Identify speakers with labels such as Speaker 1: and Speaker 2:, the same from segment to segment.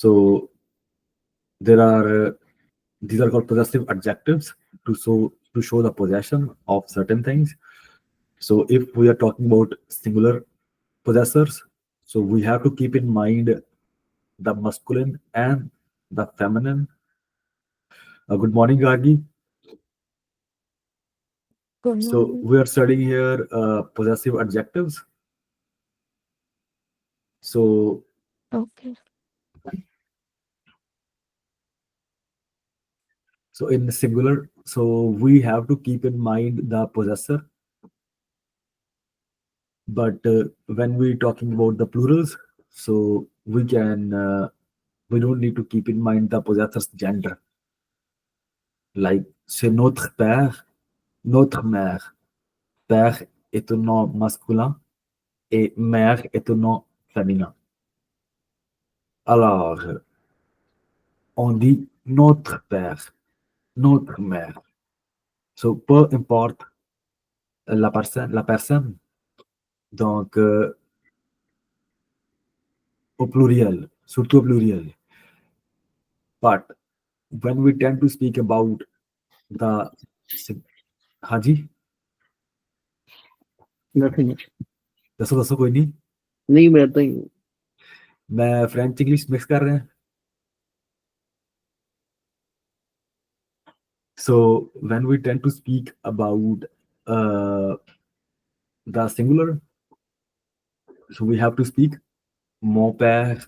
Speaker 1: So there are these are called possessive adjectives to show the possession of certain things. So if we are talking about singular possessors, so we have to keep in mind the masculine and the feminine. Good morning, Gargi.
Speaker 2: Good
Speaker 1: So
Speaker 2: morning.
Speaker 1: we are studying here possessive adjectives. So
Speaker 2: Okay.
Speaker 1: so in singular, so we have to keep in mind the possessor. But when we're talking about the plurals, so we don't need to keep in mind the possessor's gender. Like c'est notre père, notre mère. Père est un nom masculin et mère est un nom féminin. Alors, on dit notre père, notre mère. So, peu importe la personne, donc au pluriel, surtout au pluriel. But when we tend to speak about the हाँ जी
Speaker 3: Nothing.
Speaker 1: दसो दसो कोई नहीं
Speaker 3: नहीं मैं तो ही
Speaker 1: मैं French English mix कर रहे हैं so when we tend to speak about uh, the singular so we have to speak mon père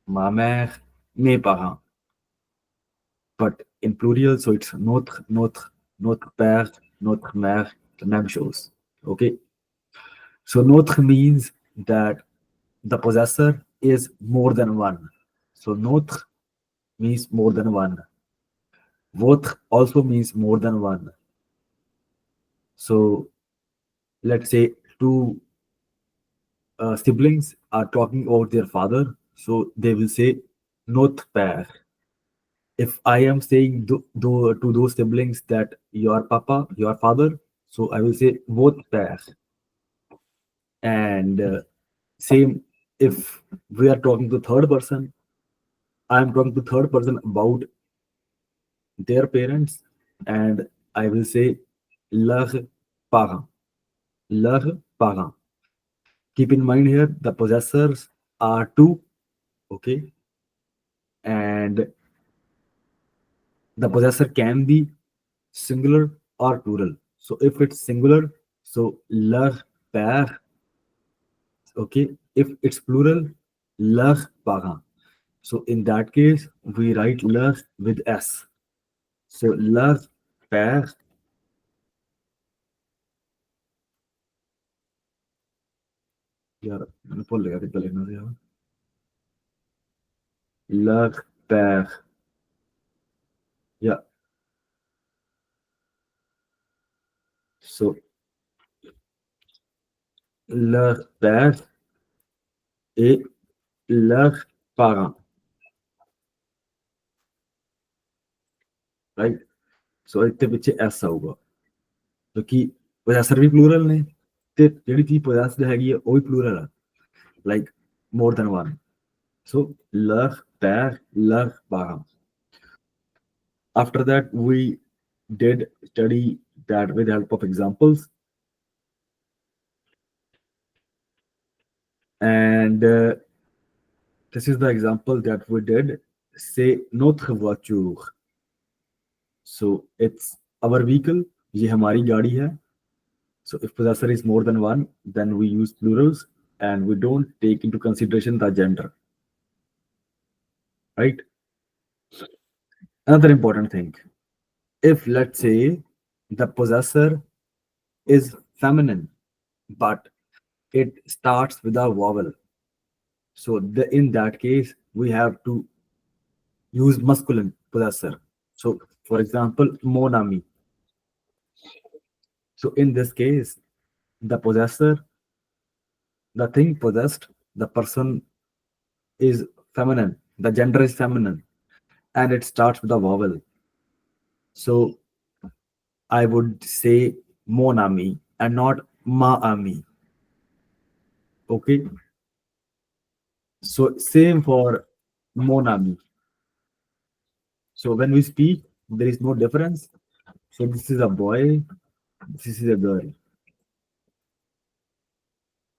Speaker 1: ma mère mes parents but in plural so it's notre père notre mère the même chose okay so notre means that the possessor is more than one so notre means more than one votre also means more than one so let's say two siblings are talking about their father so they will say notre père if I am saying to those siblings that your papa your father so I will say votre père and same if we are talking to third person I am talking to third person about their parents and I will say leurs parents leurs parents keep in mind here the possessors are two okay and the possessor can be singular or plural so if it's singular so leur père okay if it's plural leurs parents so in that case we write leur with s so leur père यार मैंने भूल गया कितना लिखना था यार leur père yeah so leur père et leurs parents right so ਇੱਥੇ ਪਿੱਛੇ s ਆਊਗਾ ਕਿਉਂਕਿ possessor ਵੀ plural ਨੇ ਤੇ ਜਿਹੜੀ ਚੀਜ਼ possessed ਹੈਗੀ ਆ ਉਹ ਵੀ plural ਆ like more than one so leur père leurs parents after that we did study that with the help of examples and this is the example that we did say notre voiture so it's our vehicle ये हमारी गाड़ी है so if possessor is more than one then we use plurals and we don't take into consideration the gender right another important thing if let's say the possessor is feminine but it starts with a vowel so in that case we have to use masculine possessor so for example mon ami so in this case the possessor the thing possessed the person is feminine the gender is feminine and it starts with a vowel so I would say mon ami and not ma ami okay so same for mon ami. So when we speak, there is no difference. So this is a boy, this is a girl.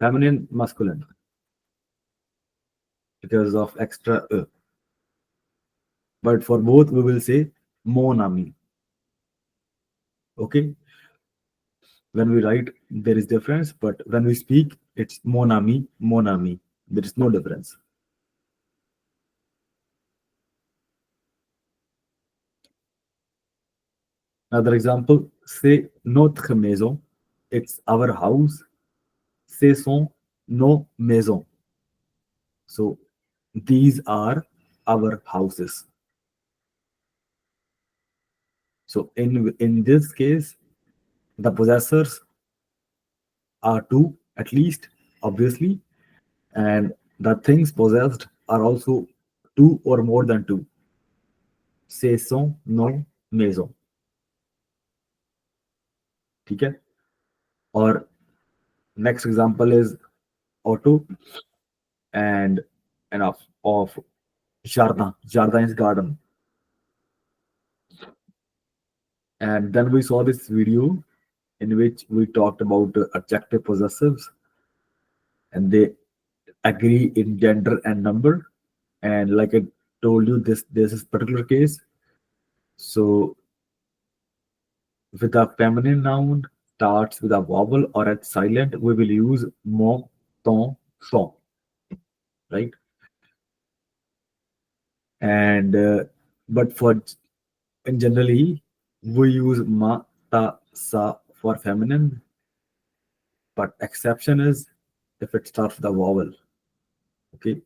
Speaker 1: Feminine, masculine, because of extra. But for both, we will say mon ami. Okay. When we write, there is difference, but when we speak, it's mon ami, mon ami. There is no difference. Another example, c'est notre maison. It's our house. Ce sont nos maisons. So these are our houses. So in this case, the possessors are two at least, obviously, and the things possessed are also two or more than two. Ce sont nos maisons. ठीक है? Or next example is auto and of jardin. Jardin is garden. And then we saw this video in which we talked about adjective possessives, and they agree in gender and number. And like I told you, this is particular case. So with a feminine noun starts with a vowel or at silent, we will use mon, ton, son, right? And but for and generally we use ma, ta, sa for feminine, but exception is if it starts with a vowel. Okay,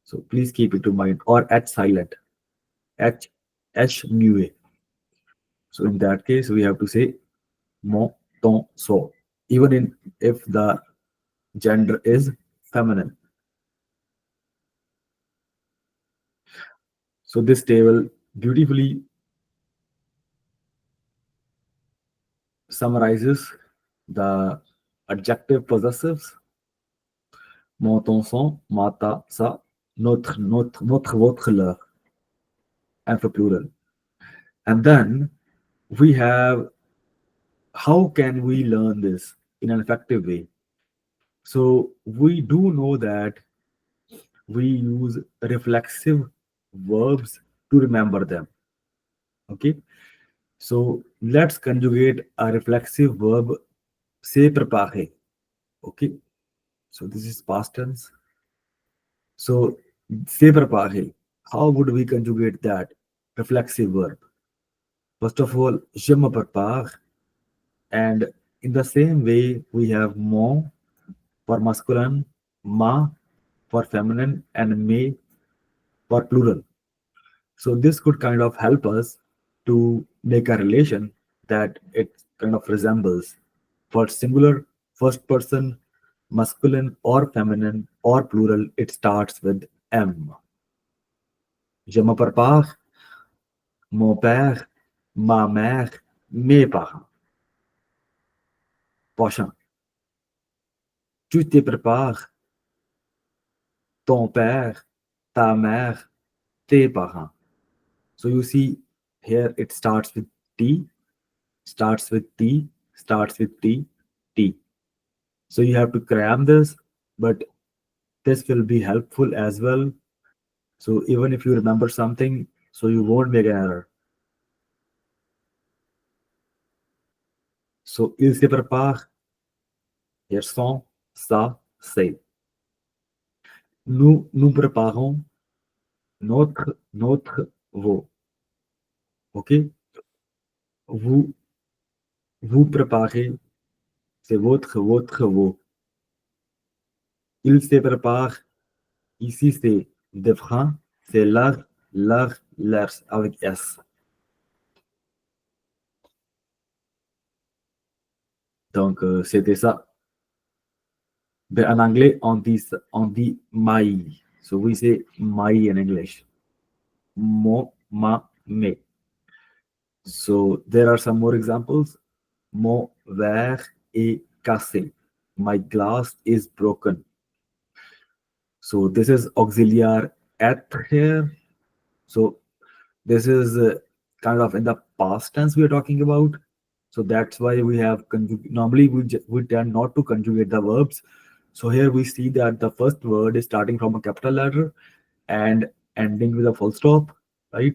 Speaker 1: so please keep it in mind. Or at silent, h, h, mu. So in that case, we have to say mon, ton, so. Even in if the gender is feminine. So this table beautifully summarizes the adjective possessives mon, ton, son, ma, ta, sa, notre, votre, leur, and for plural. And then we have how can we learn this in an effective way? So we do know that we use reflexive verbs to remember them. Okay, so let's conjugate a reflexive verb se prepare. Okay, so this is past tense. So se prepare, how would we conjugate that reflexive verb? First of all, je me prépare, and in the same way we have mon for masculine, ma for feminine, and me for plural. So this could kind of help us to make a relation that it kind of resembles. For singular, first person, masculine or feminine or plural, it starts with M. Je me prépare, mon père, ma mère, mes parents. Prochain. Tu te prépares, ton père, ta mère, tes parents. So you see here it starts with T, starts with T, starts with T, T. So you have to cram this, but this will be helpful as well. So even if you remember something, so you won't make an error. So il se prépare, hier sont, ça, c'est. Nous préparons vos. OK? Vous, vous préparez, c'est vos. Il se prépare, ici c'est devra, c'est leur, avec S. Donc c'était ça. But in anglais, on dit my. So we say my in English. Mo, ma, me. So there are some more examples. Mon verre est cassé. My glass is broken. So this is auxiliary être here. So this is kind of in the past tense we are talking about. So that's why we have normally we tend not to conjugate the verbs. So here we see that the first word is starting from a capital letter and ending with a full stop, right?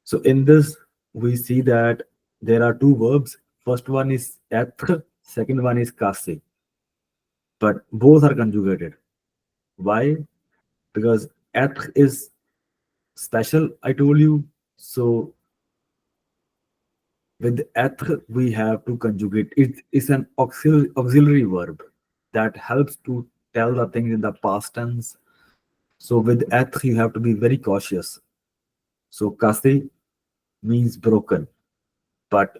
Speaker 1: So in this we see that there are two verbs. First one is être, second one is casse, but both are conjugated. Why? Because être is special, I told you. So with être, we have to conjugate. It is an auxiliary verb that helps to tell the things in the past tense. So with être, you have to be very cautious. So casse means broken, but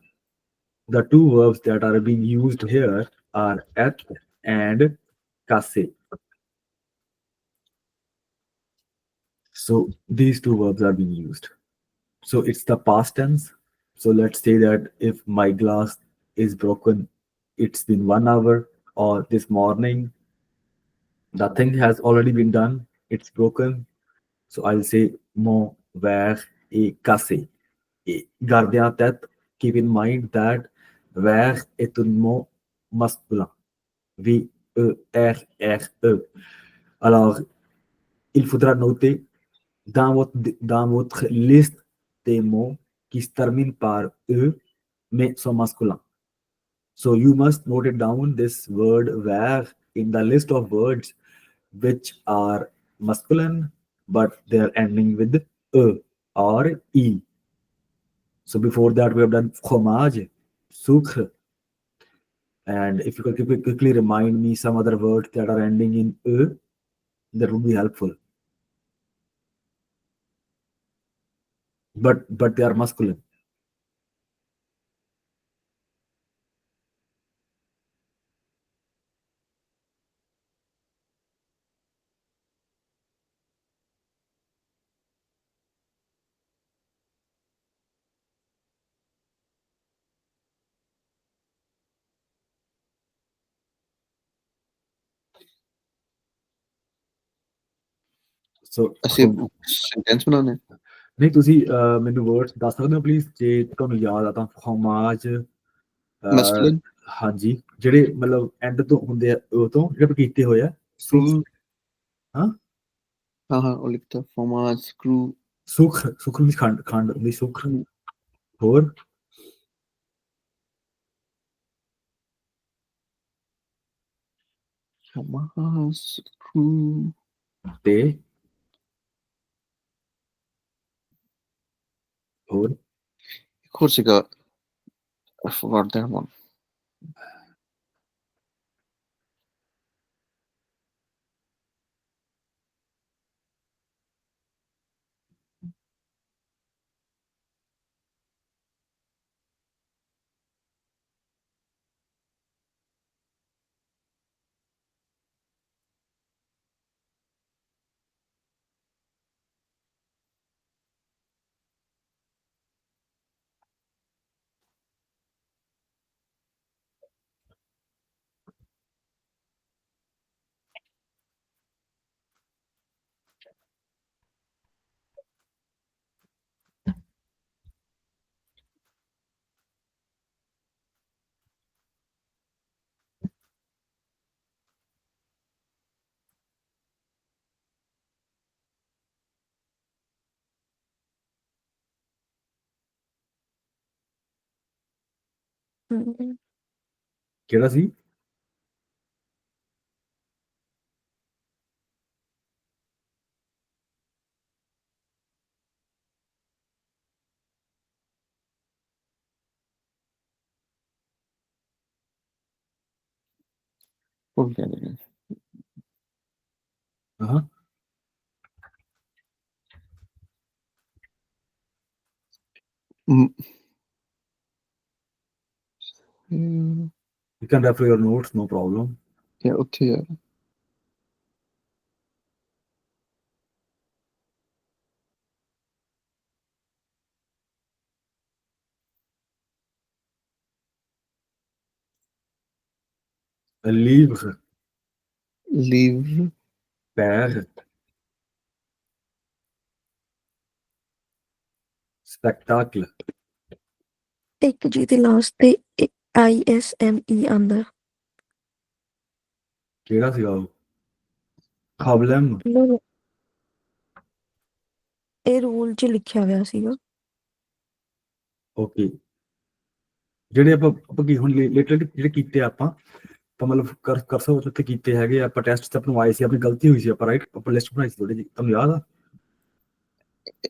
Speaker 1: the two verbs that are being used here are être and casse. So these two verbs are being used. So it's the past tense. So let's say that if my glass is broken, it's been 1 hour, or this morning, the thing has already been done, it's broken. So I'll say mon verre est cassé. Et gardez en tête, keep in mind that verre est un mot masculin. V-E-R-R-E. Alors, il faudra noter dans votre liste des mots qui se terminent par E mais sont masculins. So you must note it down this word where in the list of words which are masculine but they are ending with E or E. So before that we have done fromage, sucre, and if you could quickly remind me some other words that are ending in E, that would be helpful. But they are masculine. So
Speaker 2: ਅਸੀਂ sentence ਬਣਾਉਣੇ
Speaker 1: ਨਹੀਂ ਤੁਸੀਂ ਮੈਨੂੰ words ਦੱਸ ਸਕਦੇ ਹੋ please ਜੇ ਤੁਹਾਨੂੰ ਯਾਦ ਆ ਤਾਂ ਫਰਮਾਜ
Speaker 2: ਮੈਸਕੁਲਿਨ
Speaker 1: ਹਾਂਜੀ ਜਿਹੜੇ ਮਤਲਬ ਐਂਡ ਤੋਂ ਹੁੰਦੇ ਆ ਉਹ ਤੋਂ ਜਿਹੜੇ ਕੀਤੇ ਹੋਏ ਆ
Speaker 2: ਸਕਰੂ
Speaker 1: ਹਾਂ
Speaker 2: ਹਾਂ ਹਾਂ ਉਹ ਲਿਖਤਾ ਫੋਮਾਜ ਸਕਰੂ
Speaker 1: ਸੁਖ ਵਿੱਚ ਖੰਡ ਖੰਡ ਦੀ ਸੁਖ ਹੋਰ
Speaker 2: ਫੋਮਾਜ ਸਕਰੂ
Speaker 1: ਤੇ ਹੋਰ
Speaker 2: ਇੱਕ ਹੋਰ ਸੀਗਾ I forgot that one.
Speaker 1: ਕਿਹੜਾ ਸੀ
Speaker 2: ਭੁੱਲ ਗਿਆ ਜੀ
Speaker 1: ਹਾਂ you can refer your notes no problem
Speaker 2: ਯਾ ਉੱਥੇ ਯਾਰ
Speaker 1: livre
Speaker 2: ਲੀਵ
Speaker 1: père Spectacle.
Speaker 4: ਇੱਕ ਜੀ ਦੇ ਲਾਸਟ ਤੇ ISME ਆਂਦਾ।
Speaker 1: ਕਿਹੜਾ ਸੀਗਾ ਉਹ? Problem.
Speaker 4: ਇਹ ਰੂਲ 'ਚ ਲਿਖਿਆ ਹੋਇਆ ਸੀਗਾ।
Speaker 1: ਓਕੇ, ਜਿਹੜੇ ਆਪਾਂ ਕੀ ਹੁਣ ਲਿਟਰਲੀ ਜਿਹੜੇ ਕੀਤੇ ਆਪਾਂ ਤਾਂ ਮਤਲਬ ਕਰ ਸਕਦੇ ਉੱਥੇ ਕੀਤੇ ਹੈਗੇ ਆਪਾਂ ਟੈਸਟ ਤੇ ਬਣਵਾਏ ਸੀ, ਆਪਣੀ ਗਲਤੀ ਹੋਈ ਸੀ ਆਪਾਂ ਰਾਈਟ, ਆਪਾਂ ਲਿਸਟ ਬਣਾਈ ਸੀ ਥੋੜੀ ਜਿਹੀ, ਤੁਹਾਨੂੰ ਯਾਦ ਆ?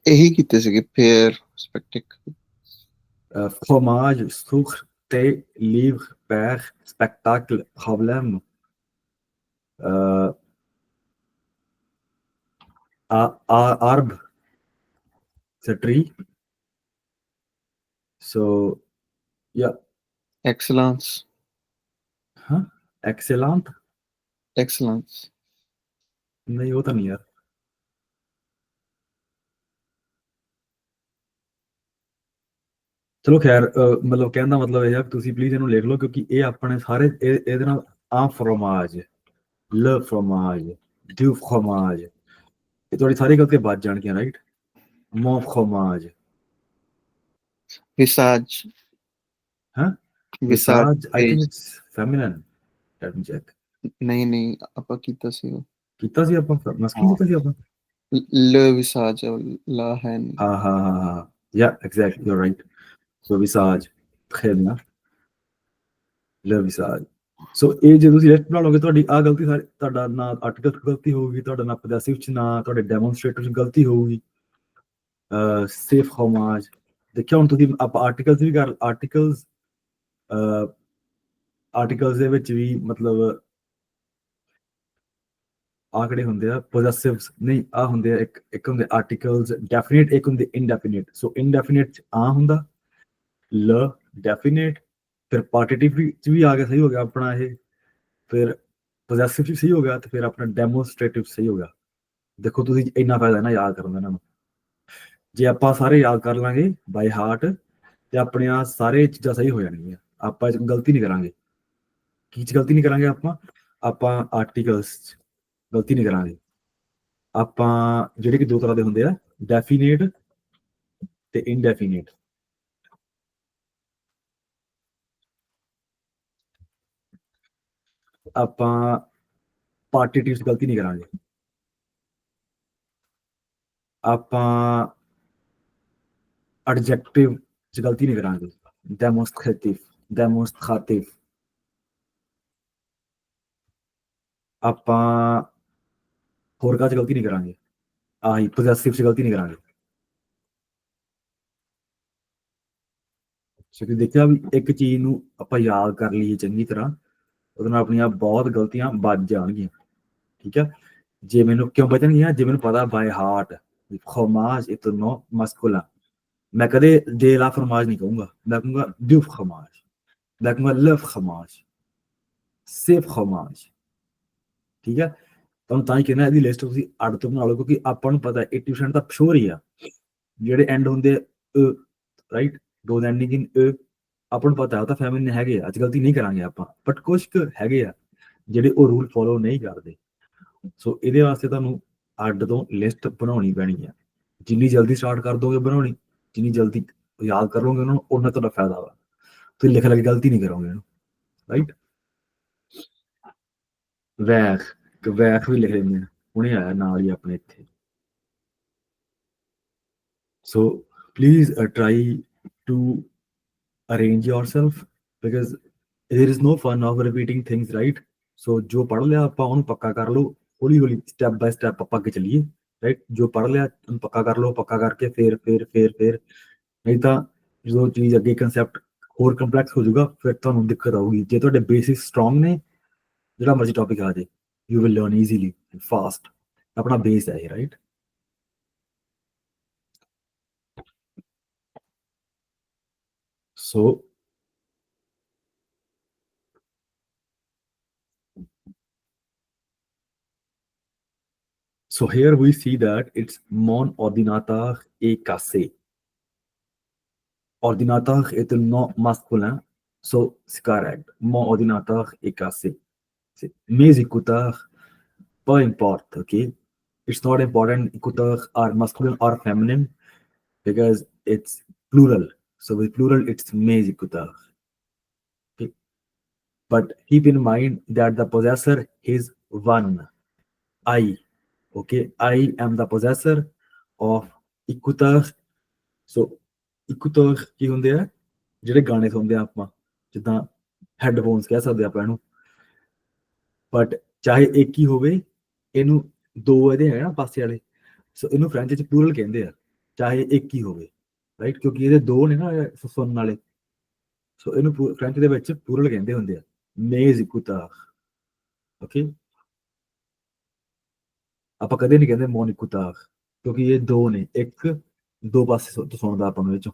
Speaker 2: ਇਹੀ ਕੀਤੇ ਸੀਗੇ, fair ਸਪੈਕਟਿਕ।
Speaker 1: Fromage, sucre, thé, livre, père, spectacle, problème. Arbre, it's a tree. So yeah.
Speaker 2: Excellence.
Speaker 1: Huh? Excellent.
Speaker 2: Excellence.
Speaker 1: ਨਹੀਂ ਉਹ ਤਾਂ ਨਹੀਂ ਯਾਰ। ਚਲੋ ਖੈਰ, ਮਤਲਬ ਕਹਿਣ ਦਾ ਮਤਲਬ ਇਹ ਆ ਤੁਸੀਂ ਪਲੀਜ਼ ਇਹਨੂੰ ਲਿਖ ਲਓ, ਕਿਉਂਕਿ ਇਹ ਆਪਣੇ ਸਾਰੇ ਇਹਦੇ ਨਾਲ ਫਰੋਮਾਜ, ਲ ਫਰੋਮਾਜ, ਡਿਊ ਫਰੋਮਾਜ, ਇਹ ਤੁਹਾਡੀ ਸਾਰੀ ਗਲਤੀਆਂ ਬਚ ਜਾਣਗੀਆਂ ਰਾਈਟ। ਮੋ ਫਰੋਮਾਜ।
Speaker 2: Visage.
Speaker 1: ਹਾਂ ਵਿਸਾਜ, I think it's feminine. Let me check.
Speaker 2: ਨਹੀਂ ਆਪਾਂ ਕੀਤਾ ਸੀ ਉਹ।
Speaker 1: ਕੀਤਾ ਸੀ ਆਪਾਂ ਮਸਕਿਨ ਕੀਤਾ ਸੀ ਆਪਾਂ।
Speaker 2: ਲ ਵਿਸਾਜ ਲਾ ਹੈ ਨਹੀਂ।
Speaker 1: ਹਾਂ ਯਾ ਐਗਜ਼ੈਕਟਲੀ ਯੂ ਆਰ ਰਾਈਟ। ਸੋ ਵਿਸਾਜ ਖੇਲਣਾ ਲ ਵਿਸਾਜ। ਸੋ ਇਹ ਜੇ ਤੁਸੀਂ ਲਿਸਟ ਬਣਾ ਲਓਗੇ ਤੁਹਾਡੀ ਆਹ ਗਲਤੀ ਸਾਰੀ, ਤੁਹਾਡਾ ਨਾ ਆਰਟੀਕਲ 'ਚ ਗਲਤੀ ਹੋਊਗੀ, ਤੁਹਾਡਾ ਨਾ ਪੋਜੈਸਿਵ 'ਚ, ਨਾ ਤੁਹਾਡੇ ਡੈਮੋਨਸਟ੍ਰੇਟਿਵ 'ਚ ਗਲਤੀ ਹੋਊਗੀ। ਸੇਫ ਹੋਮਾਜ ਦੇਖਿਆ ਹੁਣ ਤੁਸੀਂ, ਆਪਾਂ ਆਰਟੀਕਲਸ ਵੀ ਕਰ ਆਰਟੀਕਲਸ ਦੇ ਵਿੱਚ ਵੀ ਮਤਲਬ ਆਹ ਕਿਹੜੇ ਹੁੰਦੇ ਆ ਪੋਜੈਸਿਵਸ, ਨਹੀਂ ਆਹ ਹੁੰਦੇ ਆ ਇੱਕ ਹੁੰਦੇ ਆਰਟੀਕਲਸ ਡੈਫੀਨਿਟ, ਇੱਕ ਹੁੰਦੇ ਇਨਡੈਫੀਨਿਟ। ਸੋ ਇਨਡੈਫੀਨਿਟ 'ਚ ਆ ਹੁੰਦਾ ਲ ਡੈਫੀਨਿਟ, ਫਿਰ ਪਾਰਟੀਟਿਵ 'ਚ ਵੀ ਆ ਗਿਆ, ਸਹੀ ਹੋ ਗਿਆ ਆਪਣਾ ਇਹ, ਫਿਰ ਪੋਜੈਸਿਵ 'ਚ ਸਹੀ ਹੋ ਗਿਆ, ਤੇ ਫਿਰ ਆਪਣਾ ਡੈਮੋਨਸਟ੍ਰੇਟਿਵ ਸਹੀ ਹੋ ਗਿਆ। ਦੇਖੋ ਤੁਸੀਂ ਇੰਨਾ ਫਾਇਦਾ ਨਾ ਯਾਦ ਕਰਨ ਦਾ ਇਹਨਾਂ ਨੂੰ, ਜੇ ਆਪਾਂ ਸਾਰੇ ਯਾਦ ਕਰ ਲਾਂਗੇ ਬਾਈ ਹਾਰਟ ਤੇ ਆਪਣੀਆਂ ਸਾਰੇ ਚੀਜ਼ਾਂ ਸਹੀ ਹੋ ਜਾਣਗੀਆਂ। ਆਪਾਂ ਗਲਤੀ ਨਹੀਂ ਕਰਾਂਗੇ। ਕੀ 'ਚ ਗਲਤੀ ਨਹੀਂ ਕਰਾਂਗੇ ਆਪਾਂ ਆਰਟੀਕਲਸ 'ਚ ਗਲਤੀ ਨਹੀਂ ਕਰਾਂਗੇ। ਆਪਾਂ ਜਿਹੜੇ ਕਿ ਦੋ ਤਰ੍ਹਾਂ ਦੇ ਹੁੰਦੇ ਆ, ਡੈਫੀਨੇਟ ਤੇ ਇਨਡੈਫੀਨੇਟ। ਆਪਾਂ ਪਾਰਟੀਟਿਵ 'ਚ ਗਲਤੀ ਨਹੀਂ ਕਰਾਂਗੇ। ਆਪਾਂ ਐਡਜੈਕਟਿਵ 'ਚ ਗਲਤੀ ਨਹੀਂ ਕਰਾਂਗੇ। ਡੈਮੋਸਟ੍ਰੇਟਿਵ। ਆਪਾਂ ਹੋਰ ਕਾਹ 'ਚ ਗਲਤੀ ਨਹੀਂ ਕਰਾਂਗੇ, ਆਹੀ ਪੋਜੈਸਿਵ 'ਚ ਗਲਤੀ ਨਹੀਂ ਕਰਾਂਗੇ। ਸੋ ਤੁਸੀਂ ਦੇਖਿਆ ਵੀ ਇੱਕ ਚੀਜ਼ ਨੂੰ ਆਪਾਂ ਯਾਦ ਕਰ ਲਈਏ ਚੰਗੀ ਤਰ੍ਹਾਂ, ਉਹਦੇ ਨਾਲ ਆਪਣੀਆਂ ਬਹੁਤ ਗਲਤੀਆਂ ਬਚ ਜਾਣਗੀਆਂ। ਠੀਕ ਹੈ, ਜੇ ਮੈਨੂੰ ਕਿਉਂ ਬਚਣਗੀਆਂ, ਜੇ ਮੈਨੂੰ ਪਤਾ ਬਾਏ ਹਾਰਟ ਫਰਮਾਜ ਇਹ ਨੋ ਮਸਕੂਲਾ, ਮੈਂ ਕਦੇ ਦੇ ਲਾ ਫਰਮਾਜ ਨਹੀਂ ਕਹੂੰਗਾ, ਮੈਂ ਕਹੂੰਗਾ ਡਿਊ ਫਰਮਾਜ, ਮੈਂ ਕਹੂੰਗਾ ਲ ਫਰਮਾਜ, ਸੇ ਫਰਮਾਜ। ਠੀਕ ਹੈ, ਤੁਹਾਨੂੰ ਤਾਂ ਹੀ ਕਹਿੰਦਾ ਇਹਦੀ ਲਿਸਟ ਤੁਸੀਂ ਅੱਡ ਤੋਂ ਬਣਾ ਲਓ, ਕਿਉਂਕਿ ਆਪਾਂ ਨੂੰ ਪਤਾ 80% ਤਾਂ ਸ਼ੋਰ ਹੀ ਆ ਜਿਹੜੇ ਐਂਡ ਹੁੰਦੇ ਰਾਈਟ, ਦੋ ਐਂਡਿੰਗ ਇਨ ਆਪਾਂ ਨੂੰ ਪਤਾ ਉਹ ਤਾਂ ਫੈਮਿਲੀ ਹੈਗੇ ਆ, ਅੱਜ ਗਲਤੀ ਨਹੀਂ ਕਰਾਂਗੇ ਆਪਾਂ, ਬਟ ਕੁਛ ਕੁ ਹੈਗੇ ਆ ਜਿਹੜੇ ਉਹ ਰੂਲ ਫੋਲੋ ਨਹੀਂ ਕਰਦੇ। ਸੋ ਇਹਦੇ ਵਾਸਤੇ ਤੁਹਾਨੂੰ ਅੱਡ ਤੋਂ ਲਿਸਟ ਬਣਾਉਣੀ ਪੈਣੀ ਆ। ਜਿੰਨੀ ਜਲਦੀ ਸਟਾਰਟ ਕਰ ਦੋਗੇ ਬਣਾਉਣੀ, ਜਿੰਨੀ ਜਲਦੀ ਯਾਦ ਕਰ ਲਓਗੇ ਉਹਨਾਂ ਨੂੰ, ਉਹਨਾਂ ਤੁਹਾਡਾ ਫਾਇਦਾ ਵਾ, ਤੁਸੀਂ ਲਿਖ ਕੇ ਗਲਤੀ ਨਹੀਂ ਕਰੋਗੇ ਇਹਨੂੰ ਰਾਈਟ। ਵੈਖ ਵੀ ਲਿਖ ਲੈਂਦੇ ਆ, ਹੁਣੇ ਆਇਆ ਨਾਲ ਹੀ ਆਪਣੇ ਇੱਥੇ। So please try to arrange yourself, because there is no fun of repeating things, right? So ਜੋ ਪੜ੍ਹ ਲਿਆ ਆਪਾਂ ਉਹਨੂੰ ਪੱਕਾ ਕਰ ਲਓ, ਹੌਲੀ ਹੌਲੀ ਸਟੈਪ ਬਾਏ ਸਟੈਪ ਆਪਾਂ ਅੱਗੇ ਚੱਲੀਏ ਰਾਈਟ। ਜੋ ਪੜ੍ਹ ਲਿਆ ਉਹਨੂੰ ਪੱਕਾ ਕਰ ਲਓ, ਪੱਕਾ ਕਰਕੇ ਫਿਰ ਨਹੀਂ ਤਾਂ ਜਦੋਂ ਚੀਜ਼ ਅੱਗੇ ਕੰਸੈਪਟ ਹੋਰ ਕੰਪਲੈਕਸ ਹੋ ਜਾਊਗਾ, ਫਿਰ ਤੁਹਾਨੂੰ ਦਿੱਕਤ ਆਊਗੀ। ਜੇ ਤੁਹਾਡੇ ਬੇਸਿਕ ਸਟਰੋਂਗ ਨੇ, ਜਿਹੜਾ ਮਰਜ਼ੀ ਟੌਪਿਕ ਆ ਜਾਏ, you will learn easily fast. ਆਪਣਾ ਬੇਸ ਹੈ ਇਹ right. So here we see that it's mon ordinateur est cassé. Ordinateur est un nom masculin, so c'est correct. Mon ordinateur est cassé. Mes écouteurs, peu importe, okay? It's not important écouteurs are masculine or feminine, because it's plural. So with plural, it's mes écouteurs. Okay. But keep in mind that the possessor is one. I. Okay. I am the possessor of écouteurs. So écouteurs ਕੀ ਹੁੰਦੇ ਆ ਜਿਹੜੇ ਗਾਣੇ ਸੁਣਦੇ ਆ ਆਪਾਂ ਜਿੱਦਾਂ headphones ਕਹਿ ਸਕਦੇ ਆਪਾਂ ਇਹਨੂੰ ਬਟ ਚਾਹੇ ਇੱਕ ਹੀ ਹੋਵੇ ਇਹਨੂੰ ਦੋ ਇਹਦੇ ਹੈ ਨਾ ਪਾਸੇ ਵਾਲੇ ਸੋ ਇਹਨੂੰ ਫ੍ਰੈਂਚ ਚ ਪਲੂਰਲ ਕਹਿੰਦੇ ਆ ਚਾਹੇ ਇੱਕ ਹੀ ਹੋਵੇ ਰਾਈਟ ਕਿਉਂਕਿ ਇਹਦੇ ਦੋ ਨੇ ਨਾ ਸੁਣਨ ਵਾਲੇ ਸੋ ਇਹਨੂੰ ਫ੍ਰੈਂਚ ਦੇ ਵਿੱਚ ਪਲੂਰਲ ਕਹਿੰਦੇ ਹੁੰਦੇ ਆ ਮੇਜ਼ ਇਕੁਤਾਰ ਓਕੇ ਆਪਾਂ ਕਦੇ ਨਹੀਂ ਕਹਿੰਦੇ ਮੋਨ ਇਕੁਤਾਰ ਕਿਉਂਕਿ ਇਹ ਦੋ ਨੇ ਇੱਕ ਦੋ ਪਾਸੇ ਸੁਣਦਾ ਆਪਾਂ ਨੂੰ ਇਹ ਚੋਂ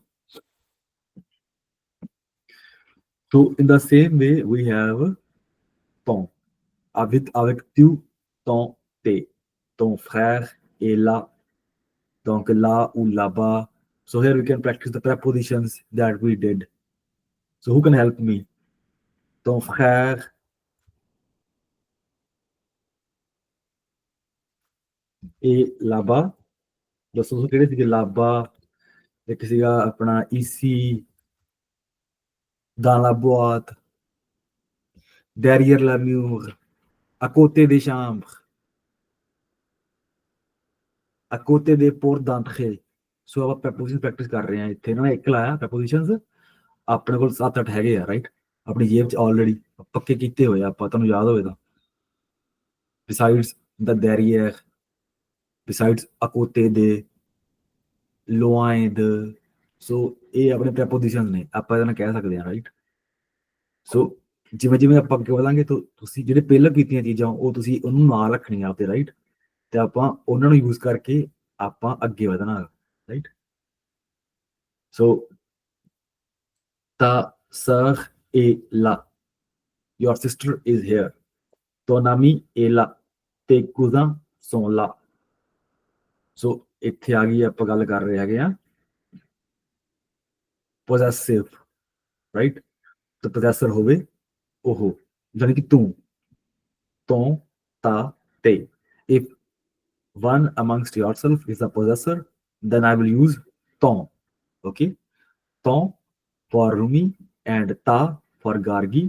Speaker 1: so in the same way we have ton avec tu ton te ton frère est là donc là ou là-bas so here we can practice the prepositions that we did so who can help me ton frère est là-bas ਦੱਸੋ ਕਿਹੜੇ ਸੀਗੇ ਲਾਬਾ ਇੱਕ ਸੀਗਾ ਆਪਣਾ ici dans la boîte derrière la mur à côté des chambres à côté des portes d'entrée ਸੋ ਆਪਾਂ preposition practice ਕਰ ਰਹੇ ਹਾਂ ਇੱਥੇ ਨਾ ਇੱਕ ਲਾਇਆ ਪ੍ਰੈਪੋਜੀਸ਼ਨਸ ਆਪਣੇ ਕੋਲ 7-8 ਹੈਗੇ ਆ ਰਾਈਟ ਆਪਣੀ ਜੇਬ 'ਚ ਆਲਰੇਡੀ ਪੱਕੇ ਕੀਤੇ ਹੋਏ ਆ ਆਪਾਂ ਤੁਹਾਨੂੰ ਯਾਦ ਹੋਵੇ ਤਾਂ besides the derrière besides à côté de loin de ਸੋ ਇਹ ਆਪਣੇ ਪ੍ਰੈਪੋਜੀਸ਼ਨ ਨੇ ਆਪਾਂ ਇਹਦੇ ਨਾਲ ਕਹਿ ਸਕਦੇ ਹਾਂ ਰਾਈਟ ਸੋ ਜਿਵੇਂ ਜਿਵੇਂ ਆਪਾਂ ਅੱਗੇ ਵਧਾਂਗੇ ਤੁਸੀਂ ਜਿਹੜੇ ਪਹਿਲਾਂ ਕੀਤੀਆਂ ਚੀਜ਼ਾਂ ਉਹ ਤੁਸੀਂ ਉਹਨੂੰ ਨਾਲ ਰੱਖਣੀਆਂ ਆਪਦੇ ਰਾਈਟ ਤੇ ਆਪਾਂ ਉਹਨਾਂ ਨੂੰ ਯੂਜ਼ ਕਰਕੇ ਆਪਾਂ ਅੱਗੇ ਵਧਣਾ right so ta sœur est là your sister is here ton ami est là tes cousins sont là ਸੋ ਇੱਥੇ ਆ ਗਈ ਆਪਾਂ ਗੱਲ ਕਰ ਰਹੇ ਹੈਗੇ ਆ possessive ਰਾਈਟ ਤੇ possessor ਹੋਵੇ ਉਹ ਯਾਨੀ ਕਿ ਤੂੰ ton ta te if one amongst yourself is a possessor then I will use ton okay ton for Rumi and ta for Gargi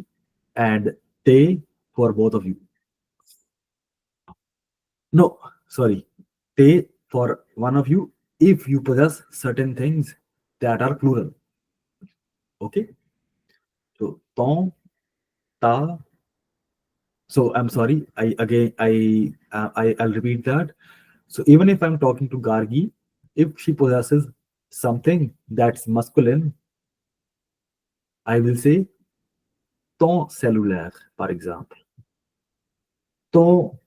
Speaker 1: and te for both of you no sorry te for one of you if you possess certain things that are plural okay so ton ta so I'm sorry I'll repeat that so even if I'm talking to Gargi if she possesses something that's masculine I will say ton cellulaire par exemple ton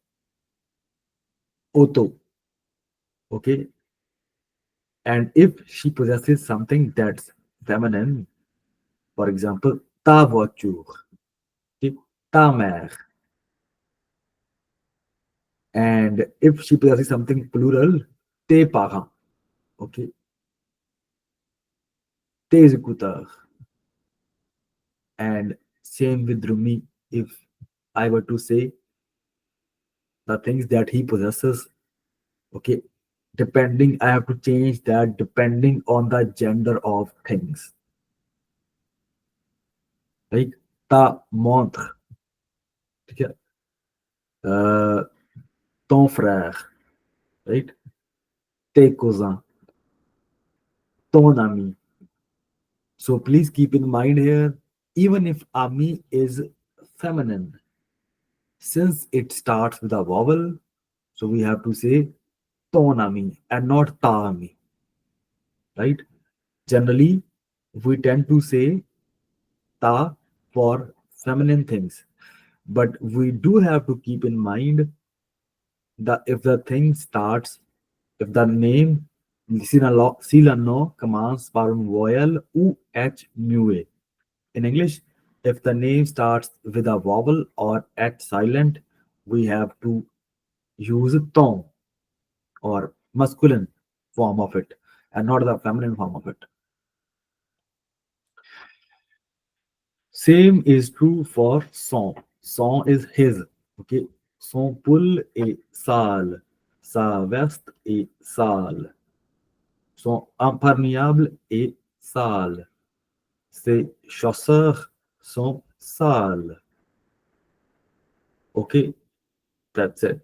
Speaker 1: auto okay and if she possesses something that's feminine for example ta voiture okay? Ta mère and if she possesses something plural tes parents okay tes écouteurs and same with Rumi if I were to say the things that he possesses okay depending I have to change that depending on the gender of things like ta montre ठीक है ton frère right tes cousins ton ami so please keep in mind here even if ami is feminine since it starts with a vowel so we have to say ton ami and not ta ami right generally we tend to say ta for feminine things but we do have to keep in mind that if the thing starts if the name silano commence par un vowel ou h muet in English if the name starts with a vowel or h silent we have to use ton or masculine form of it and not the feminine form of it same is true for son is his okay son pull est sale sa veste est sale sont imperméables et sales. Ces chaussures sont sales. Okay, that's it.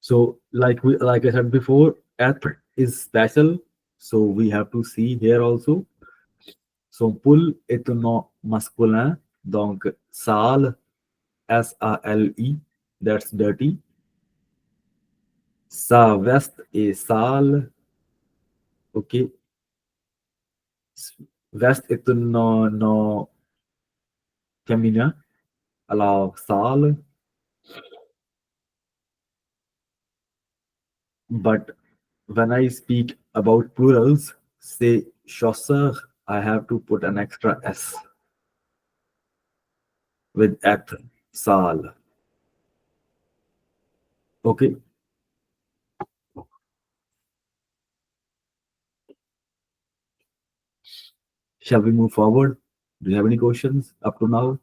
Speaker 1: So, like I said before, être is special. So we have to see here also. So pull est un nom masculin, donc sale, S-A-L-E, that's dirty. Sa veste est sale, ok. Veste est un nom féminin, alors sale. But when I speak about plurals, say chausseur, I have to put an extra S with at, sale. Okay. Shall we move forward? Do you have any questions up to now?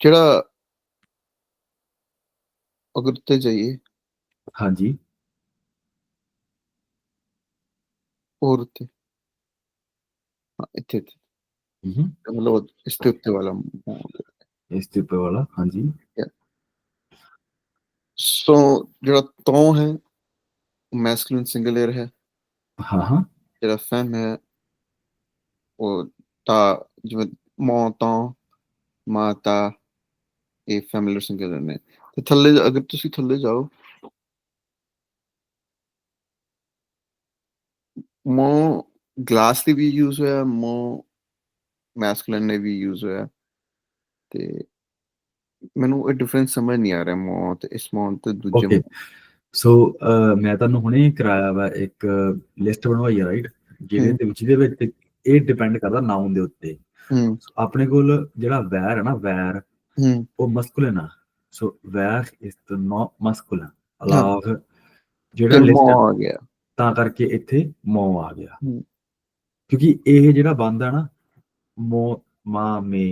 Speaker 2: ਜਿਹੜਾ ਅਗਰ ਉੱਤੇ ਜਾਈਏ
Speaker 1: हाँ जी.
Speaker 2: ਹੋਰ ਉੱਤੇ ਹਾਂ ਇੱਥੇ
Speaker 1: Mhm.
Speaker 2: ਮਤਲਬ ਇਸ ਤੇ ਉੱਤੇ ਵਾਲਾ
Speaker 1: इसके ऊपर वाला, हाँ जी.
Speaker 2: ਸੋ ਜਿਹੜਾ ਤੋਂ ਹੈ ਮੈਸਕੁਲਿਨ ਸਿੰਗੂਲਰ ਹੈ
Speaker 1: हाँ हाँ.
Speaker 2: ਜਿਹੜਾ ਫੈਮ ਹੈ ਉਹ ਤਾਂ ਜਿਵੇਂ ਮੌ ਤੋਂ ਮਾਤਾ ਇਹ ਫੈਮਿਲਰ ਸਿੰਗੂਲਰ ਨੇ ਤੇ ਥੱਲੇ ਅਗਰ ਤੁਸੀਂ ਥੱਲੇ ਜਾਓ ਮੋ ਗਲਾਸ ਦੀ ਵੀ ਯੂਜ਼ ਹੋਇਆ ਮੋ ਮੈਸਕੁਲਿਨ ਨੇ ਵੀ ਯੂਜ਼ ਹੋਇਆ ਤੇ ਮੈਨੂੰ ਇਹ ਡਿਫਰੈਂਸ ਸਮਝ ਨਹੀਂ ਆ ਰਿਹਾ ਮੋ ਤੇ ਇਸ ਮੋ ਤੇ ਦੂਜੇ
Speaker 1: Okay. ਸੋ ਮੈਂ ਤੁਹਾਨੂੰ ਹੁਣੇ ਕਰਾਇਆ ਵਾ ਇੱਕ ਲਿਸਟ ਬਣਵਾਈ ਆ, ਰਾਈਟ, ਜਿਹਦੇ ਵਿੱਚ ਇਹ ਡਿਪੈਂਡ ਕਰਦਾ ਨਾਉਨ ਦੇ ਉੱਤੇ. ਆਪਣੇ ਕੋਲ ਜਿਹੜਾ ਵੈਰ ਹੈ ਨਾ, ਵੈਰ ਉਹ ਮਸਕੂਲਿਨ ਆ. ਸੋ ਵੈਰ ਇਜ਼ ਦ ਨੋ ਮਸਕੂਲਿਨ ਅਲਾਗ ਜਿਹੜਾ ਲਿਸਟ
Speaker 2: ਆ ਗਿਆ
Speaker 1: ਤਾਂ ਕਰਕੇ ਇੱਥੇ ਮੋ ਆ ਗਿਆ, ਕਿਉਂਕਿ ਇਹ ਜਿਹੜਾ ਬਣਦਾ ਨਾ ਮੋ ਮਾ ਮੇ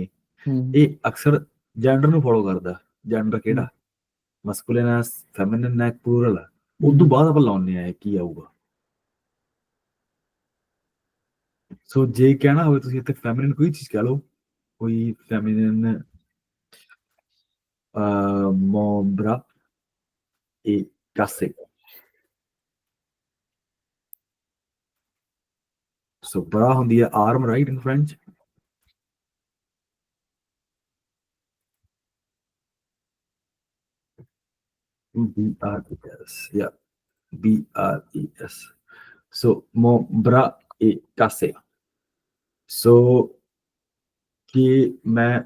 Speaker 1: ਇਹ ਅਕਸਰ ਜੈਂਡਰ ਨੂੰ ਫੋਲੋ ਕਰਦਾ. ਜੈਂਡਰ ਕਿਹੜਾ ਮਸਕੂਲਿਨ ਹੈ, ਫੈਮਿਨਿਨ ਹੈ, ਪਲੂਰਲ ਹੈ. ਉਦੋਂ ਬਾਅਦ ਆਪਾਂ ਲਾਉਂਦੇ ਆ ਕੀ ਆਊਗਾ. ਸੋ ਜੇ ਕਹਿਣਾ ਹੋਵੇ ਤੁਸੀਂ ਇੱਥੇ ਫੈਮਿਨਿਨ ਕੋਈ ਚੀਜ਼ ਕਹਿ ਲਓ, ਕੋਈ ਫੈਮਿਨਿਨ ਮੋਬਰਾ e casse. So bra ਹੁੰਦੀ ਹੈ arm, right, in French. B-R-E-S, yeah, B-R-E-S. So mon bras est cassé. So ਕਿ ਮੈਂ